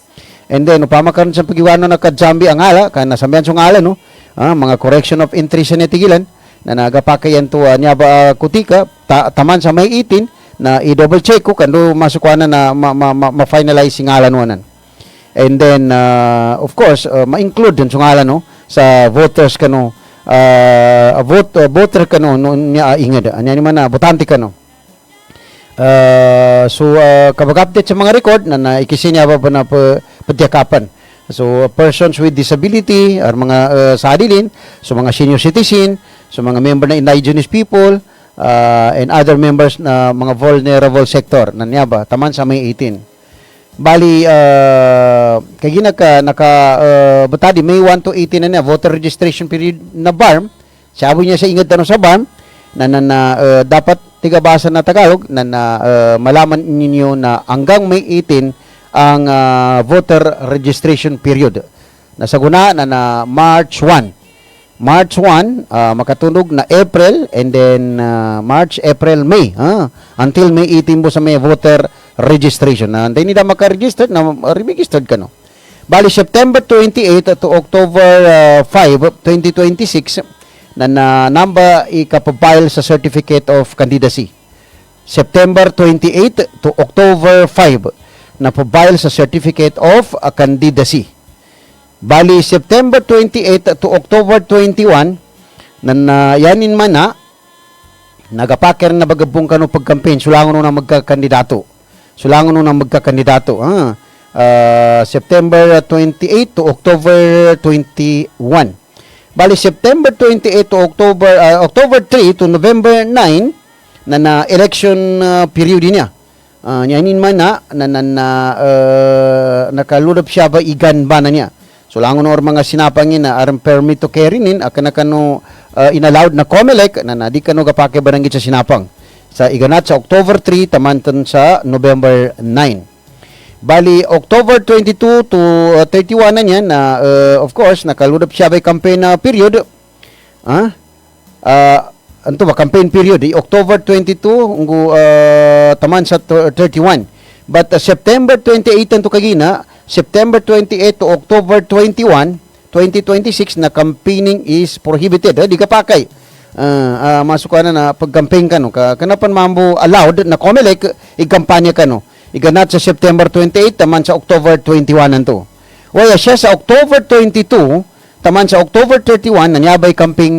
And then upama karon sa pagiwano na kadjambi ang ala kan nasambihan sung ala no mga correction of entry sa netigilan na nagapakayan to nya ba kutika taman sa May 18 na i-double check ko kando masukwana na ma-finalize sing ala nonan. And then of course ma-include din sung ala no sa voters kano voter kano no niya inged anya ni man na botante kano so kabag-update sa mga record na ikisinya ba na padyakapan so persons with disability or mga sadilin so mga senior citizen so mga member na indigenous people and other members na mga vulnerable sector na niya ba taman sa May 18 bali kay naka butadi May 1 to 18 na niya voter registration period na BARM sabi niya sa inged tanong sa BARM na dapat tigabasa na Tagalog na malaman ninyo na hanggang May 18 ang voter registration period nasaguna na March 1 makatunog na April and then March, April, May until May 18 po sa may voter registration na hindi nila maka-register na re-registered ka no bali September 28 to October 5, 2026 na number ikapapile sa certificate of candidacy September 28 to October 5 na papile sa certificate of candidacy bali September 28 to October 21 na yanin man na nagapaker na bagabong kano pag-campaign sulangon na magkakandidato September 28 to October 21 bali September 28 to October 3 to November 9 na election period niya yanin man na nakalulop siya ba igan ba na niya so langon or mga sinapangin na aram permit to carry nin akan kano inallowed na COMELEC na di kano gapake barangit sa sinapang sa iganat sa October 3 tamantan sa November 9 bali October 22 to 31 na niya na of course nakaludap siya by campaign period anto ba campaign period October 22 taman sa 31 but September 28 anto kagina September 28 to October 21 2026 na campaigning is prohibited di ka pakay masukan na pag-campaign ka no kanapan mambo allowed na COMELEC ikampanya ka no iganat sa September 28 taman sa October 21 nanto waya siya sa October 22 taman sa October 31 nanyabay campaign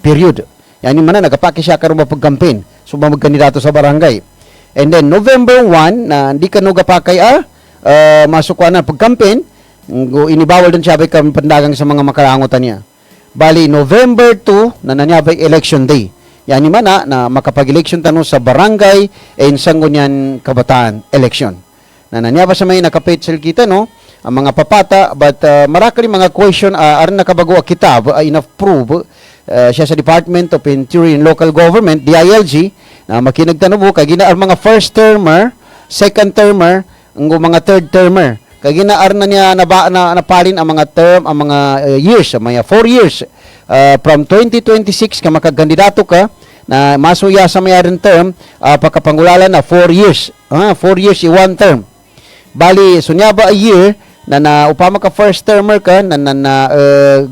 period yani man na nagapaki siya karon pag-campaign so magkandidato sa barangay and then November 1 na hindi ka no gapakay masukan na pag-campaign inibawal din siya by pandagang sa mga makarangotan niya bali November 2 na nanyabay election day yani man na makapag-election tanong sa barangay and sanggunian kabataan election na nanyaba sa may nakapitsel kita no ang mga papata but marakali mga question aron nakabago a kitab inapprove siya sa Department of Interior and Local Government DILG na makinagtanubo kay gina ang mga first termer second termer ang mga third termer kay ginaar na niya napalin ang mga term ang mga years mga 4 years from 2026 ka makakandidato ka na masuya sa mayroong term pagkapangulalan na 4 years 4 years i one term bali sunyaba a year na upama ka first termer ka na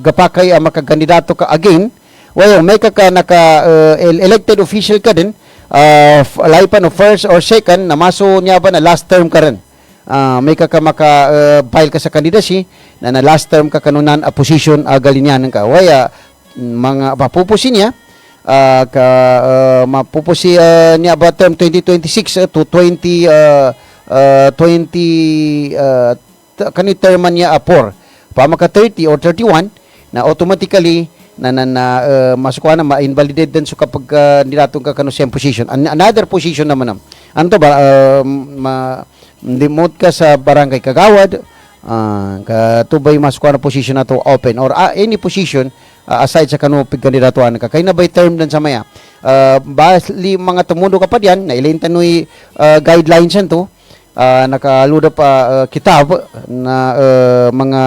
gapakay makakandidato ka again well may ka naka elected official ka din laipan of first or second na maso niya ba na last term ka rin may ka maka file ka sa candidacy na last term ka kanunan a position galinyanan ka waya mga mapupusin niya mapupusi niya ba term 2026 to 20 kani terman niya apor pa maka 30 or 31 na automatically masukuha na ma-invalidate din so kapag nilatong ka kano siyang position. Another position naman ano to ba demote ka sa barangay kagawad katubay masukuha na position na to open or any position aside sa kano pigkandidatuan ka kay na by term dan sa maya bali mga tumudo ka pa diyan na ilain tanoy guidelines yan to nakaluda pa kitab na mga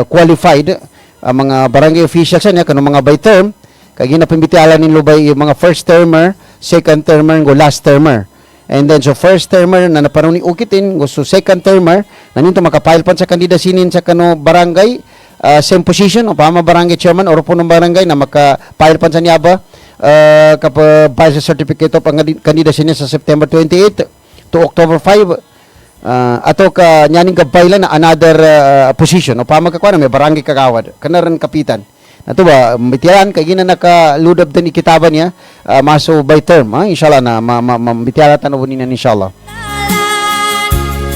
qualified mga barangay officials niya kano mga by term kay ginapimbitialan ninyo by mga first termer, second termer, go last termer. And then so first termer na napanon ni ukitin gusto second termer naninto makapile pan sa kandidasinin sa kano barangay same position o pama barangay chairman or punong barangay na makapile pan sa niyaba kapag file sa certificate of candidacy sa September 28 to October 5 ato ka nyaning gabay na another position o pa magkakuha na may barangay kagawad kanaran kapitan nato ba mitiyan kay gina nakaludab din ikitaban niya maso by term inshallah na mabitiyan tan ubunin inshallah.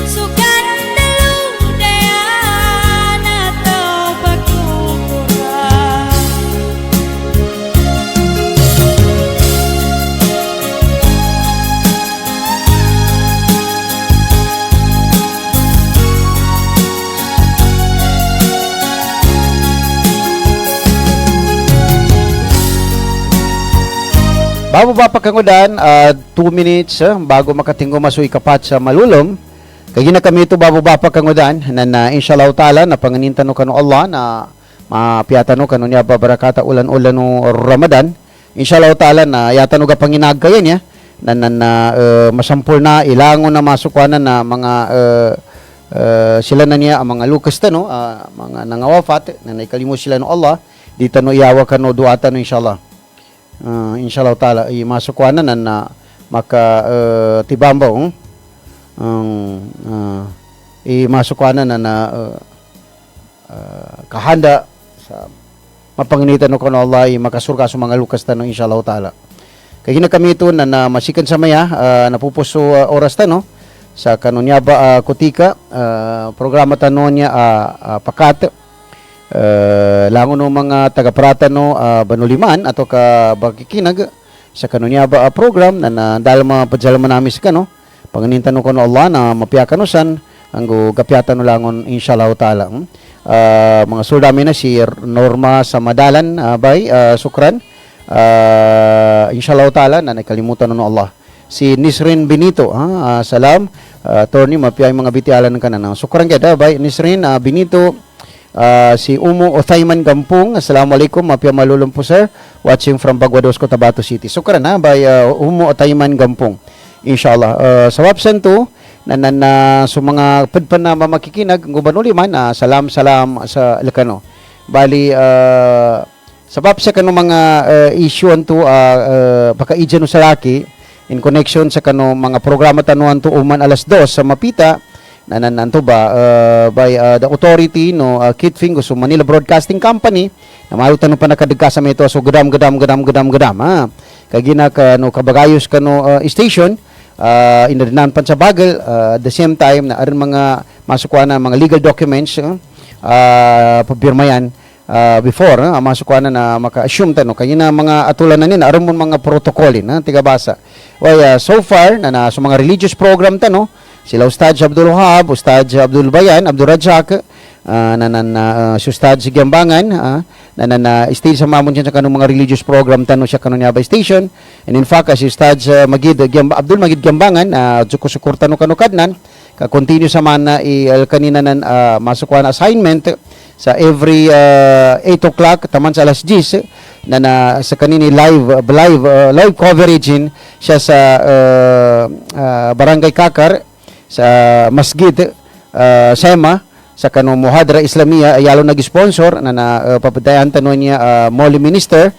Sukat daludayan atau pagkukuran. Bago ba pagkangudan 2 minutes bago makatinggo masuy kapat sa malulom kay gina kami ito bago ba pagkangudan na inshallah taala na panganintan no kanu Allah na mapiatan no kanu niya babarakata ulan-ulan no Ramadan inshallah taala na yatan no gapanginag kaya niya masampol na ilangon na masukwanan na mga sila na niya ang mga lukas no mga nangawafat na naikalimos sila no Allah dito no iyawa kanu duatan no inshallah. Inshallah taala masukwanan na maka tibambaw masukwanan na kahanda sa mapanginitan no kuno Allah makasurga sa mga lukas tanong inshallah taala kay gina kami ito na masikan sa maya napupuso oras tano sa kanunya ba kutika programa tanon niya pakat langon no mga taga-prata no Banuliman ato ka bakikinag sa kanunya ba program na dahil mapadjalaman namin sa kano panganintan no kuno Allah na mapiakanusan ang gapiatan no langon inshallah taala mga surdami na si Norma sa Madalan bay sukran inshallah taala na nakalimutan no Allah si Nisrin Benito salam attorney mapiay mga bitialan kanana sukran kada bay Nisrin Benito. Si Umo Othayman Gampung, assalamualaikum, mapia malulum po sir, watching from Baguados, Cotabato City. Sukran by Umo Othayman Gampung, inshallah. Sa wapsan to, sa mga padpan na mamakikinag, gubanuliman, salam sa Ilocano. Bali, sa wapsa kano mga issue to, paka-idyan no salaki, in connection sa kano mga programa tanuan to uman alas 2 sa Mapita, nananto ba by the authority no Kitfing so Manila Broadcasting Company na malutan no pa nakadagka sa ito so gadam kay gina ka no kabagayos ka no station inadnan pan sa bagal at the same time na aron mga masukuan na mga legal documents pabirmayan before masukuan na maka-assume tano kay na mga atulan na nina aron mga protocol tiga basa so far na so mga religious program tano sila Ustad Abdul Wahab, Ustad Abdul Bayan, Abdul Rajak, si Ustad si Giambangan, stage sa mamon siya sa kanong mga religious program tanong siya kanong Yabay Station. And in fact, si Ustad Abdul Magid Giambangan, sukur tanong kanukadnan, continue sa man na kanina masukwan assignment sa every 8 o'clock, taman sa alas 10, sa kanini live coverage siya sa Barangay Kakar, sa Masjid Sema sa kanong Muhadra Islamia ayalo nag-sponsor na papadayan tanon niya Moli Minister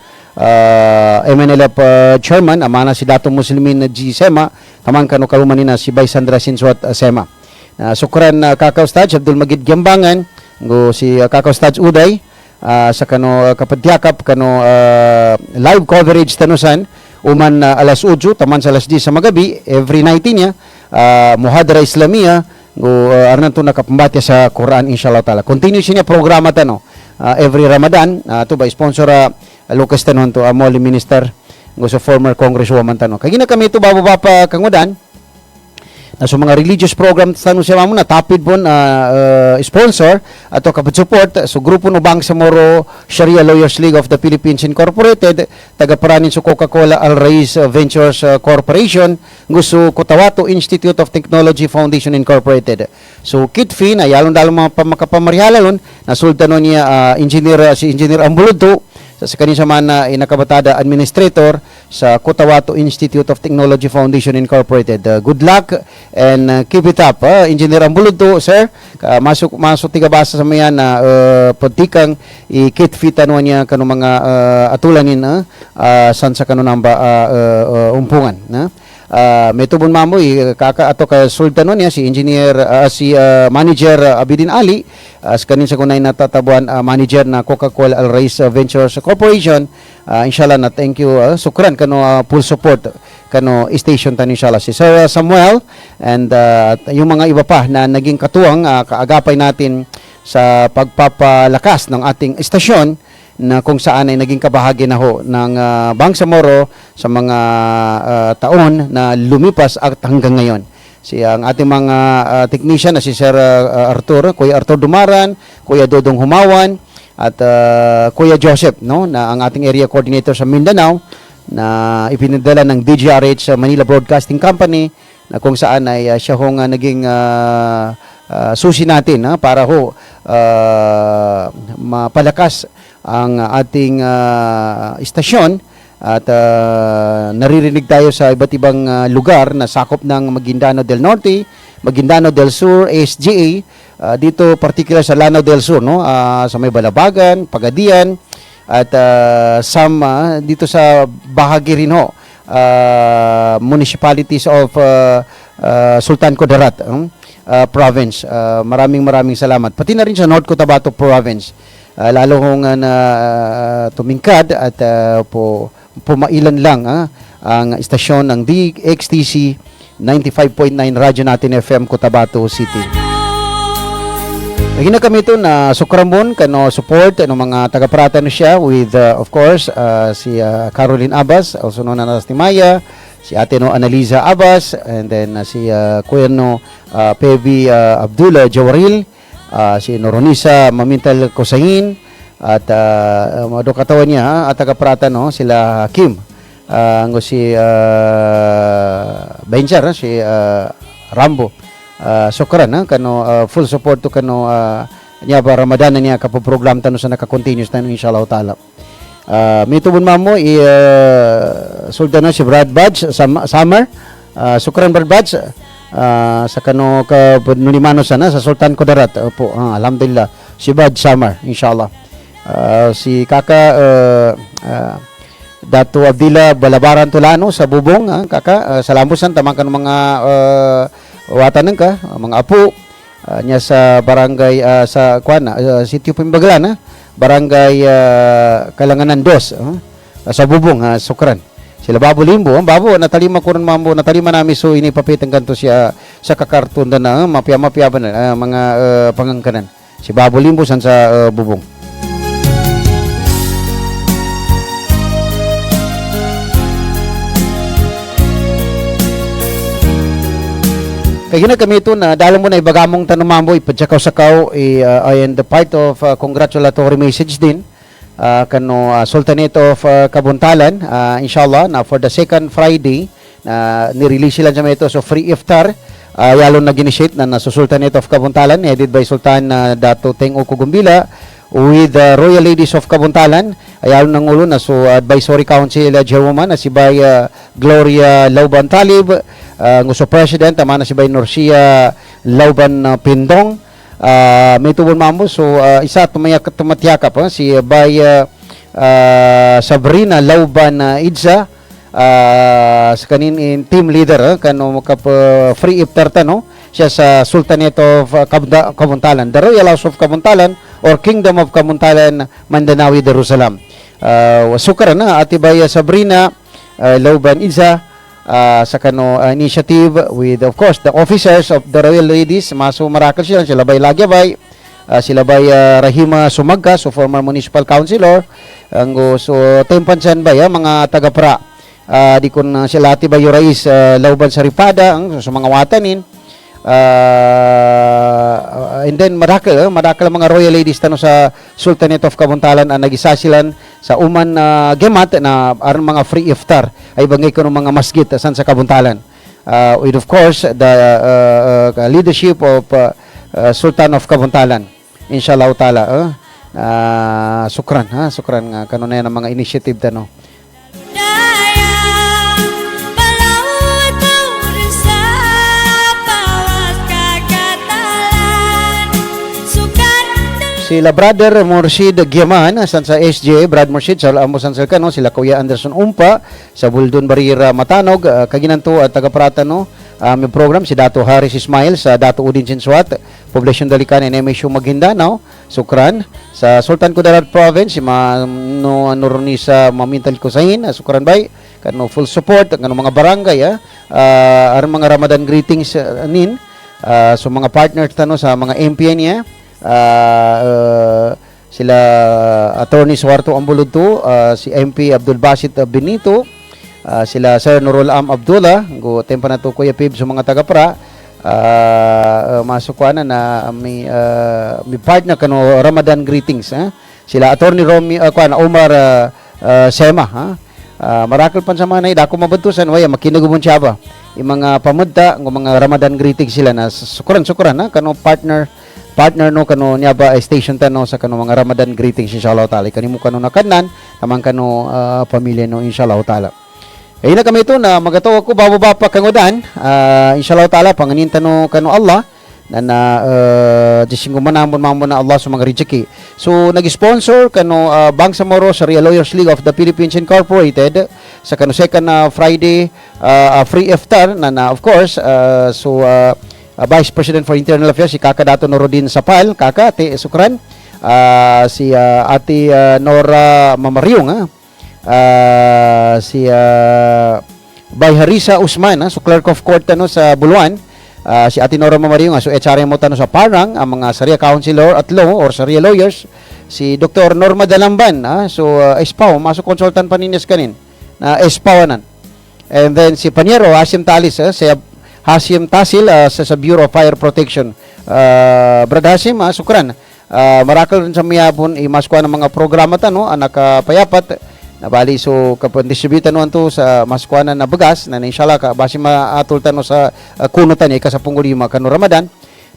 MNLF Chairman amana si Dato Muslimin na G Sema taman kano kaluman nina si Bay Sandra Sinswat Sema sukran Kaka Ustad Abdul Magid Giambangan go si Kaka Ustad Uday sa kano kapadyakap kano live coverage tanusan uman alas 8 taman sa alas 10 sa magabi every night niya Muhadara Islamia go arnan to nakapambati sa Quran inshallah taala. Continue siya programa tano every Ramadan to by sponsor Lucas tanon to Amoli Minister go sa former Congresswoman tano. Kay gina kami to bababa pa kangudan na so mga religious program tano siya mamo na tapid bon sponsor ato kapag support so grupo no Bangsamoro Sharia Lawyers League of the Philippines Incorporated taga-paranin sa Coca-Cola Al Rais Ventures Corporation gusto Cotabato Institute of Technology Foundation Incorporated. So kitfi na yalon dalong mga makapamarihalalon na sultano niya si Engineer Ambuludo sa kanisa man na inakabatada administrator sa Cotabato Institute of Technology Foundation Incorporated. Good luck and keep it up. Engineer Ambuludo, sir, masuk tiga basa sa mayan na pagtikang ikitfitan niya kanong mga atulanin san sa kanong namba umpungan. May tubon mamo kaka ato ka sultano niya si engineer manager Abidin Ali sa kanin sa kunay natatabuan manager na Coca-Cola Al Rais Ventures Corporation. Inshallah na thank you sukran kano full support kano station tan inshallah si Sir Samuel and yung mga iba pa na naging katuwang kaagapay natin sa pagpapalakas ng ating istasyon na kung saan ay naging kabahagi na ho ng Bangsamoro sa mga taon na lumipas at hanggang ngayon. Ang ating mga technician na si Sir Kuya Arthur Dumaran, Kuya Dodong Humawan at Kuya Joseph na ang ating area coordinator sa Mindanao na ipinadala ng DGRH Manila Broadcasting Company na kung saan ay siya hong naging susi natin para ho mapalakas ang ating istasyon at naririnig tayo sa iba't ibang lugar na sakop ng Maguindano del Norte, Maguindano del Sur, SGA, dito particular sa Lanao del Sur, sa may Balabagan, Pagadian, at dito sa bahagi rin ho, municipalities of Sultan Kudarat province. Maraming salamat. Pati na rin sa North Cotabato province. Lalo kong tumingkad at pumailan lang ang istasyon ng DXTC 95.9 radyo natin FM Cotabato City. Naging na kami ito na sukrambon kano support ng mga taga-parata na siya with of course si Caroline Abbas, also known as Timaya, si Ate Analiza Abbas, and then si Kuya Pevi Abdullah Jawaril, si Noronisa Mamintal Kosahin at mga katawan niya at taga-parata sila Kim si Benjar si Rambo sukran kano full support to kano niya ba Ramadan niya kapo-program tano sa naka-continuous tano inshallah taala. May tubon mamo sultan si Brad Badge Summer sukran Brad Badge sa kano ka nulimano sana sa Sultan Kudarat po alhamdulillah si Bad Samar inshallah si kaka Dato Abdila Balabaran Tulano sa Bubong kaka salamusan tamang kan mga watanan ka mga apo niya sa barangay sa Sitio Pimbagalan barangay Kalanganan 2 sa Bubong sukran sila Babo Limbo, ang Babo natalima ko rin mambo, natalima namin so inipapitang kanto siya sa kakartun na mapya na mga pangangkanan. Si Babo Limbo san sa Bubong. Kaya kami ito na dahil mo na ibagamong tanong mambo, ipadsakaw-sakaw, I am the part of congratulatory message din. Kano Sultanate of Kabuntalan inshallah na for the second Friday ni-release sila sa ito so free iftar yalon na ginishate na sa Sultanate of Kabuntalan headed by Sultan Dato Teng Uko Gumbila with the Royal Ladies of Kabuntalan ayalon ng ulo na so Advisory Council Chairwoman na si Bay Gloria Lauban Talib nguso President tama na si Bay Norcia Lauban Pindong may tubon mamo so isa tumatyakap si Bay Sabrina Lauban Idza sa kanin team leader kano free iftar siya sa Sultanate of Kabuntalan, the Royal House of Kabuntalan or Kingdom of Kamuntalan, Mandanawi, Jerusalem. Wasukar na Atibay Sabrina Lauban Iza sa kano initiative with of course the officers of the Royal Ladies. Maso marakal sila bay Lagyabay, sila bay Rahima Sumagka, so former municipal councilor. So tempansan ba mga taga-pra di kun sila Atibay Rais Lauban Saripada sa mga watanin. And then madakal mga Royal Ladies tano sa Sultanate of Kabuntalan ang nagisa-silan sa uman gemat na aron mga free iftar ay bangay kuno mga masjid san sa Kabuntalan, with of course the leadership of Sultan of Kabuntalan, inshallah taala. Sukran nga kanon na yan ang mga initiative tano. Daya Balawat rin sa Bawas kagatalan Sukat Sila Brother Murshid Giaman san sa SJ, Brad Murshid sa amo san Salcano, sila Kuya Anderson Umpa sa Buldon Barira Matanog, kaginanto at taga-Prata no. May program si Dato Haris Ismail sa Dato Udin Sinsuat, Poblacion Dalican and MSU Maguindanao. Sukran sa Sultan Kudarat Province si Mano Anurni sa Mamintal Kusahin, sukran bay kano full support kano mga barangay aron mga Ramadan greetings nin so mga partners tano sa mga MP niya. Sila Attorney Suarto Ambuludto, si MP Abdul Basit Benito, sila Sir Nurul Am Abdullah, go tempa na to Kuya Pib sa mga taga-Pra. Masukwana na may partner kano Ramadan greetings sila Attorney Romy Omar Sema marakal pan sa manay dako mabantusan waya makinagumon siya ba yung mga pamudta ng mga Ramadan greetings sila na sukuran kano partner no kano niya ba station tano sa kano mga Ramadan greetings inshallah taala kanimo kano nakanan tamang kano pamilya no inshallah taala. Ay na kami ito na magataw ako bababa pa kangodan, inshallah taala panganintan no kano Allah na jising manamon na Allah sa mga rejeki. So nag-sponsor kano Bangsamoro Sharia Lawyers League of the Philippines Incorporated sa kano second Friday free iftar na of course Vice President for Internal Affairs si Kaka Dato Norodin Sapal, Kaka ate sukran, si ate Nora Mamariong si Bay Harisa Usman so clerk of court tano sa Buluan, si Ate Nora Mamariong so HRM mo tano sa Parang ang mga Sharia Counselor at Law or Sharia Lawyers, si Dr. Norma Dalamban so Espaw maso consultant paninis kanin na Espawanan, and then si Panyero Hasim Talis si Hasim Tasil sa Bureau of Fire Protection. Brad Hasim sukran, marakal rin sa miyabon imaskuha ng mga programa tano anak payapat nabali so kapag distribute no anto sa maskuana na bagas na inshallah ka basi maatul tano sa kunutan ika sa punggulima kano Ramadan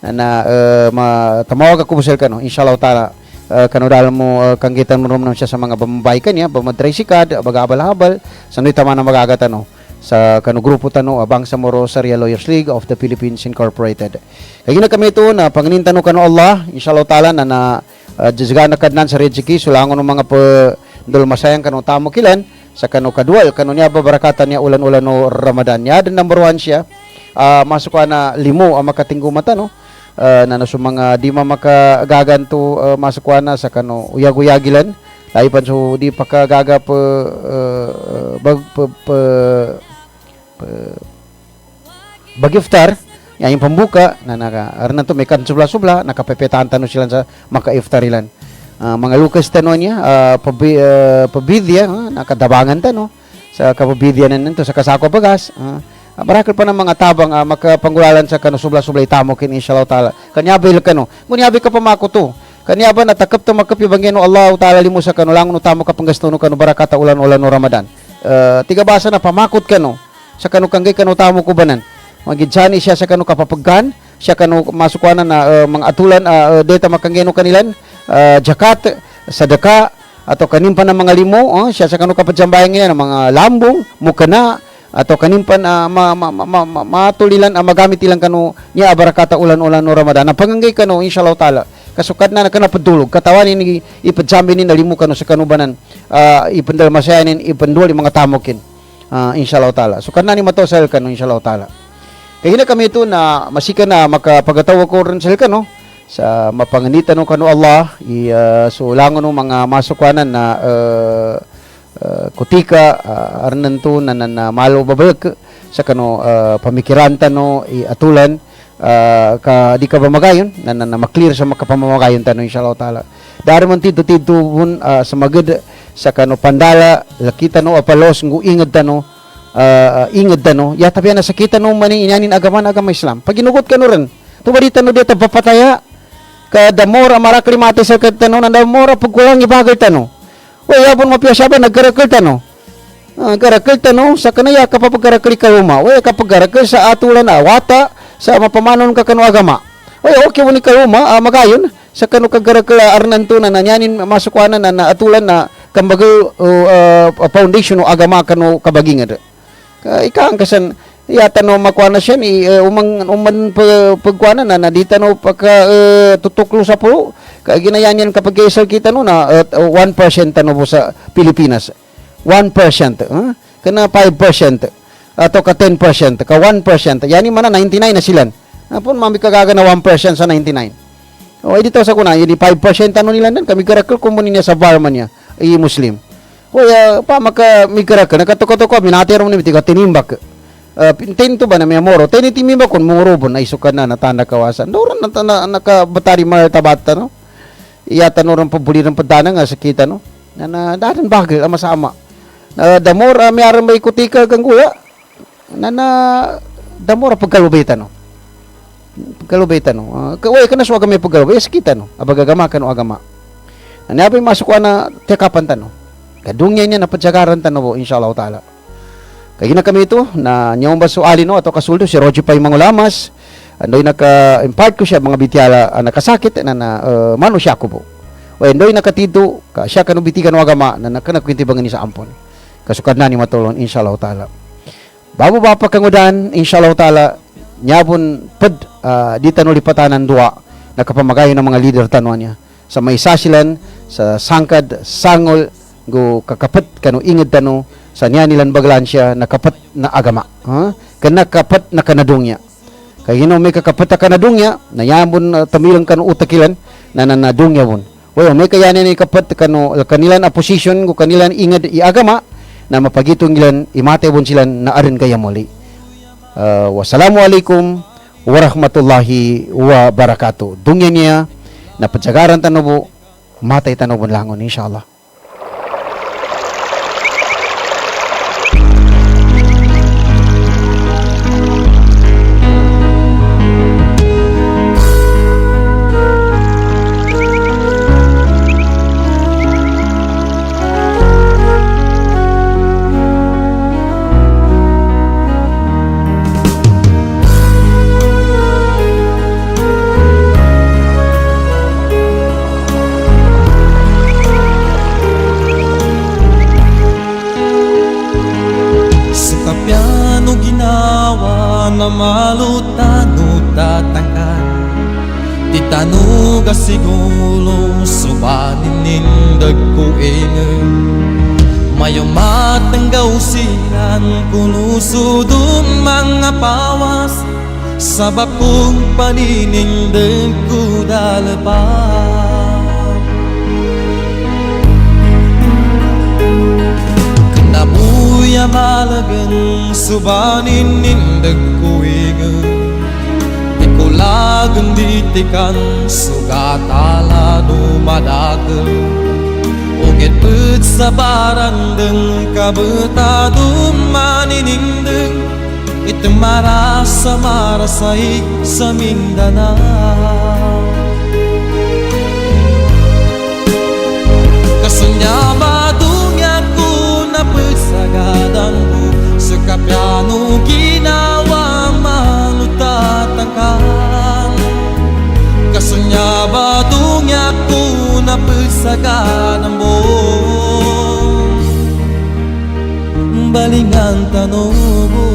na matamawag ako sir kano inshallah taala kano dal mo kanggitan mo naman siya sa mga bambay kanya bamadresikad bagabal-habal sanoy tama na magagatano sa kano grupo tano Bangsamoro Sharia Lawyers League of the Philippines Incorporated. Kaya kami ito na panginintano kano Allah inshallah taala na jizgana kadnan sa rejeki sulangon ng mga dul masayang kano tamo kilan sa kano kadwal kano niya babarakatan niya ulan-ulan no Ramadan niya. Den number 1 siya masuk na limo ang makatinggumata no na sa mga di makagaganto masuk na sa kano uyag-uyagilan lahi pan so di pakagaga bagiftar yang pembuka na arna to may kan subla-subla nakapepetan tano sila sa maka-iftarilan. Mga Lucas tano niya pabidya nakadabangan tano sa kapabidya nito sa kasako bagas marakal pa ng mga tabang makapangulalan sa kano subla-subla itamo kin inshallah taala kanyabil kano ngunyabi ka pamako to kanyaba natakap to makapibangyan no Allah taala limo sa kano lang no tamo ka panggasto no kano barakata ulan-ulan no Ramadan tiga basa na pamakot kano sa kano kanggay kano tamo kubanan magidsani siya sa kano kapapagkan siya kano masukuanan na mga atulan data makanggeno kanilan jakat, sadaka atau kanimpan ng mga limo siya sa kanu kapadjambayan ngayon ng mga lambong mukana atau kanimpan matulilan magamit ilang kanu niya barakata ulan-ulan no Ramadan na panganggay kanu inshallah taala kasukad na kana padulog katawan ni ipadjambi ni nalimo kanu sa kanubanan ipandal masayanin ipandul mga tamokin inshallah taala sukad na ni matosal kanu inshallah taala kaya kami ito na masika na makapagatawa ko rin sa kanu sa mapanganitan no kanu Allah so langon no mga masukwanan na kutika arnan to na malo babayag sa kano pamikiran tano atulan ka di ka ba magayon na maklear sa makapamamagayon tano inshallah taala dari man tidto sa maged sa kano pandala lakita no apalos ngu inged tano ya tapi na sakita no maning inyanin agama Islam paginugot kano ren tubarita no dito papataya ka damora mara klimate sa katano na damora pagkulang ibagay tano o yabon mapiasaba nagkarakal tano garakal tano sa kanaya kapag garakal ka ruma o kapag garakal sa atulan awata sa mapamanon ka kano agama o okay mo ni ka ruma magayon sa kano kagarakal arnan to na nanyanin masukwanan na atulan na kambagal foundation o agama kano kabagingad ikang kasan yata no makwana siya ni umang pagkwana na dita no pagka tutuklo sa pulo kaya ginayan yan kapag kaisal kita no na 1% no po sa Pilipinas 1% kana 5% ato ka 10% ka 1% yani man na 99 na silan napon mami kagaga na 1% sa 99 o dito sa kuna yun 5% ano nila nan kami karakal kumunin niya sa barman niya Muslim o pa maka mikarakal nakatuko-tuko minatero ni bitiga tinimbak pintin to ba na may moro tinitimi ba kun murobon ay suka na natanda kawasan doron na nakabatari martabata no iyata no ron pabuli ng padana nga sa kita no na dadan bagay masama damor may aram may kutika kang kuya na damor pagkalubitan no kaway kana suwaga may pagkalubay sa kita no abagagama kanu agama napay masukwa na tekapan tano kadungya niya napadsagaran tano po inshallah taala kaya na kami ito na niyong basuali no ato kasuldo si Roger Pay Mangulamas andoy naka-impart ko siya mga bityala nakasakit na mano siya ko po o andoy nakatito ka siya kanu bitigan no agama na nakanakwintibangan ni sa ampon kasukad na ni matulon inshallah taala bago ba pa kangudan inshallah taala nyabon ped dita no lipatanan duwa nakapamagayon ng mga leader tanwa niya sa may sasilan sa sangkad sangol go kakapet kanu inged tano sa niya nilan baglan siya nakapat na agama kana kapat na kanadungya kay hino may kakapat na kanadungya nayamon tamilang kanu utakilan na nanadungya bon well may kayanin ni kapat kanu kanilan a position go kanilan inged i agama na mapagitong ilan imate bon sila na arin kaya muli wassalamu alaikum warahmatullahi wabarakatuh dungya niya na padsagaran tanobo matay tanobo langon insyaallah. Malutano tatangkan di tanu kasigulo subanin nindag ko mayo matanggaw sinan kulusudong mga pawas sa bapong paninindag ko dalapa kanabuya malagang subanin nindag ko lagang ditikan sugatala dumadakel ungit put sabaran deng kabetadum maninindeng itu marasa marasai sa Mindanao kasunya badungya ku na putsagadang bu sekapiano ginawa malutatangkan kasunya badungya ku na putsagadang bu balingan tanobo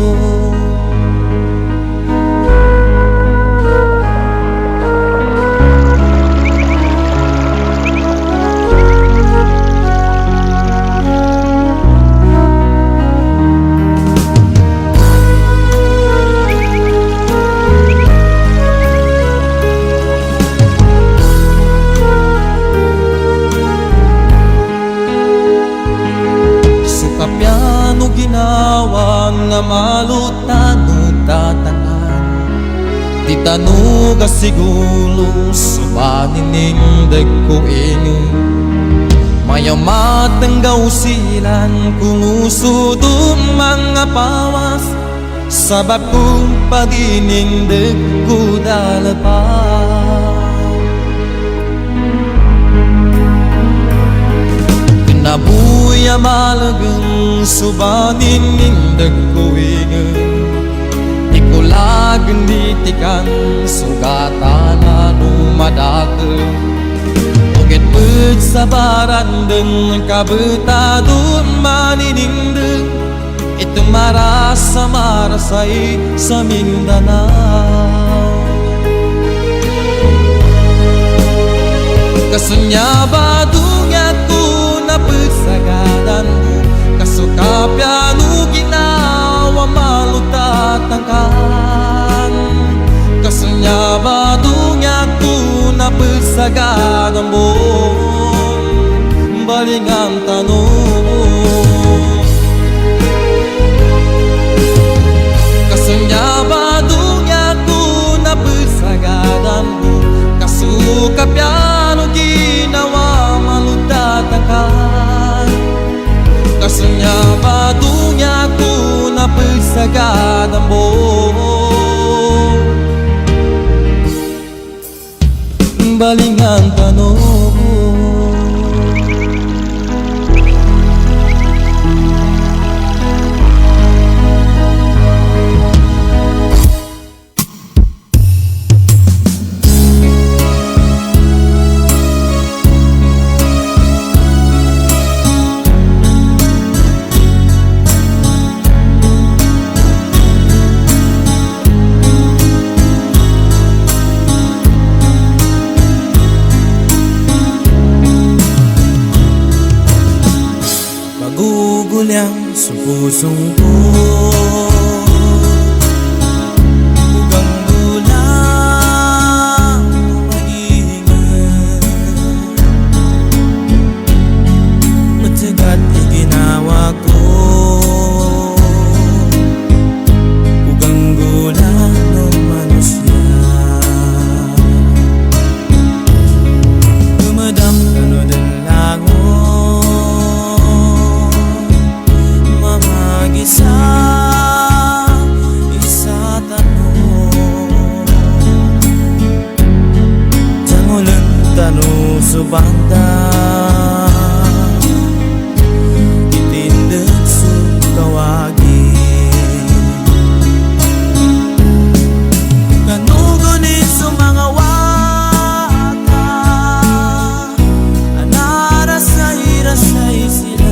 ginawan nga malutan o tatangan. Di tanog asigulo subanining dagkuingin. Mayamatanggaw silan kung usudong mga pawas. Sabab kong paginindig ko dalapaw. Kinabuya malagang subanin nindag ko ingin. Di ko lagang ditikan sugatan ano madakang. Ugit put sabaran din kabutadong maninindig. Ito marasay sa Mindanao. Kasunya ba dungat ko na pagsagadan mo. Kasukapyan o ginawa malutatangkan. Kasunya ba dungat ko na pagsagadan mo. Balingang tanong. Kasunyabadungya ko na pagsagadan mo. Kasukapyan o ginawa malutatakan. Kasunyabadungya ko na pagsagadan mo. Balingan tanong. Magugulyang sa pusong ko. Ugang gulang mag-iingat. Matyagat iginawa ko. Ugang gulang ng manusia. Dumadam ano din lango. Isa tanong Jangulan tanong subanda Itindag su kawagi Kanugunin su mga wata Anarasay-rasay sila.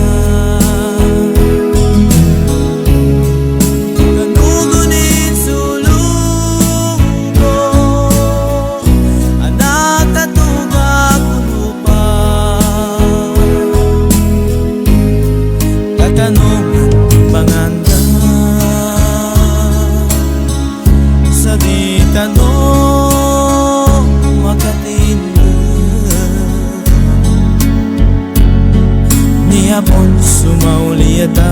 Niyapon sumauliyata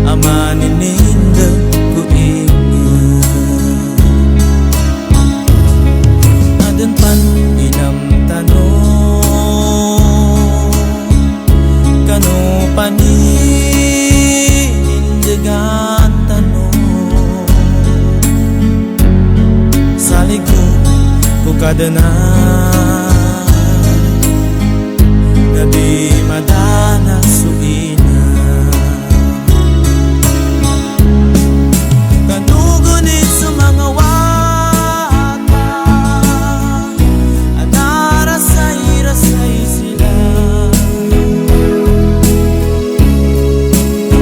amaninindag ko ingat. Adan pan inam tanong kano paninindagan tanong. Saligo ko kadana di madana suina. Kanugunin sa mga wata anarasay-rasay sila.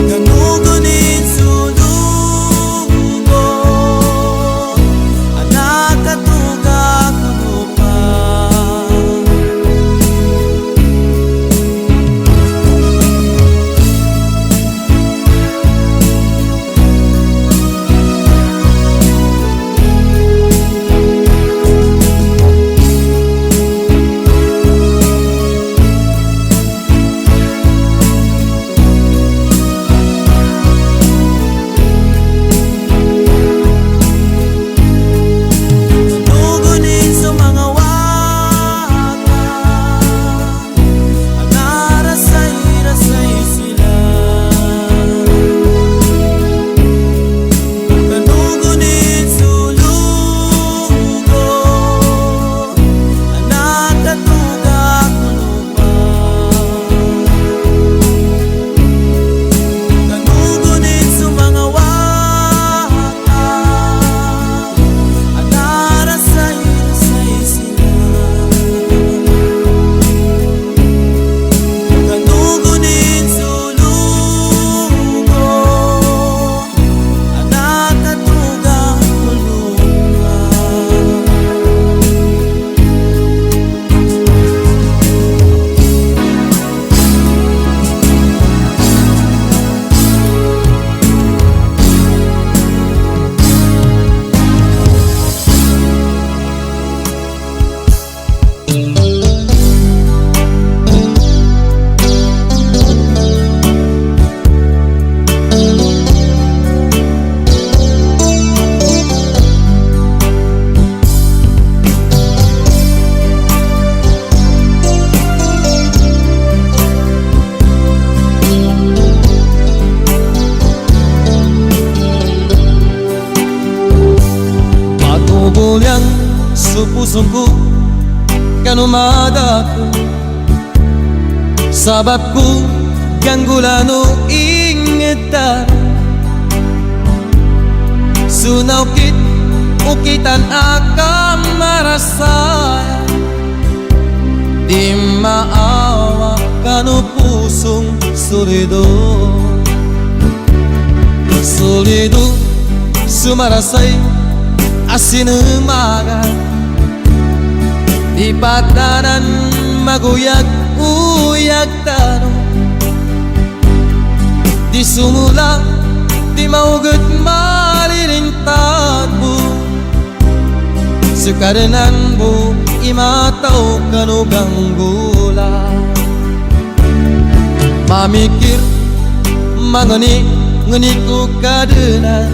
Kanugunin sulugo anakatuga kanupa. pusongku kanumadaku sababku ganggulano ingetan sunaukit ukitan akan marasaya di maawa kanu pusong solido sumarasay asinemaga di patanan maguyag-uyag tanong di sumula di maugot malilintad mo sekarenan mo imataw kanugang gula mamikir mangani ko kadena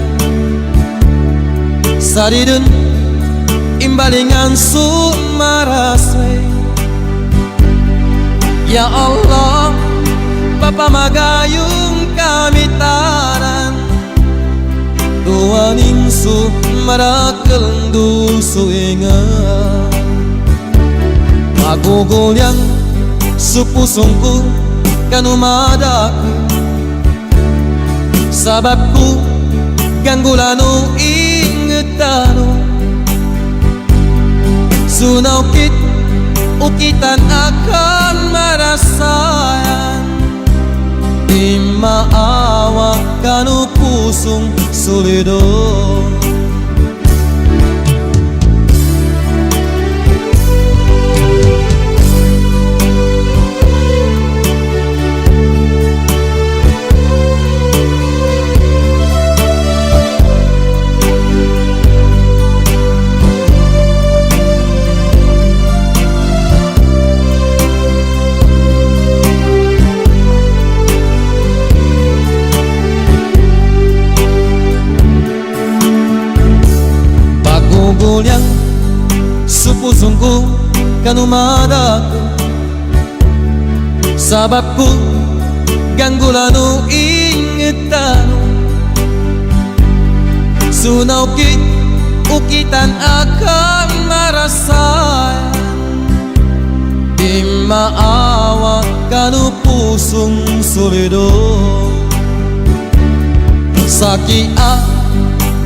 saridun imbalingan sumarasay ya Allah Bapa magayong kamitanan tuwaning sumarakal dusuingan magugulyang supusongku kanumadaku sababku ganggulano ingetano sunaukit ukitan akan marasayan di maawa kanu pusong solido yang supusongku kanumadaku sababku ganggulano ingetano sunaukit ukitan akan marasayan di maawa kanu pusong solido sakia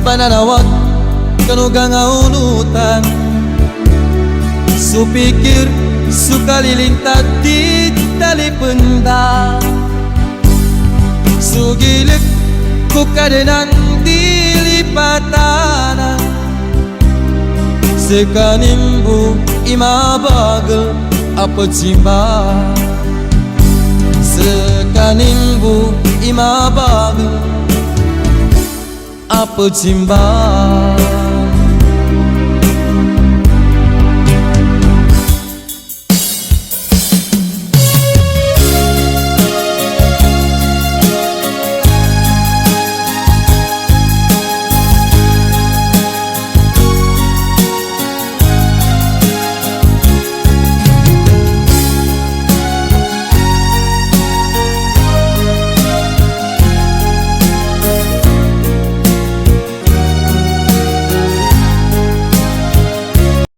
pananawat kanugang aunutan supikir sukalilintad di talipenda sugilik ku kadenan dilipatanan sekanimbu imabagal apa cimba sekanimbu imabagal apa cimba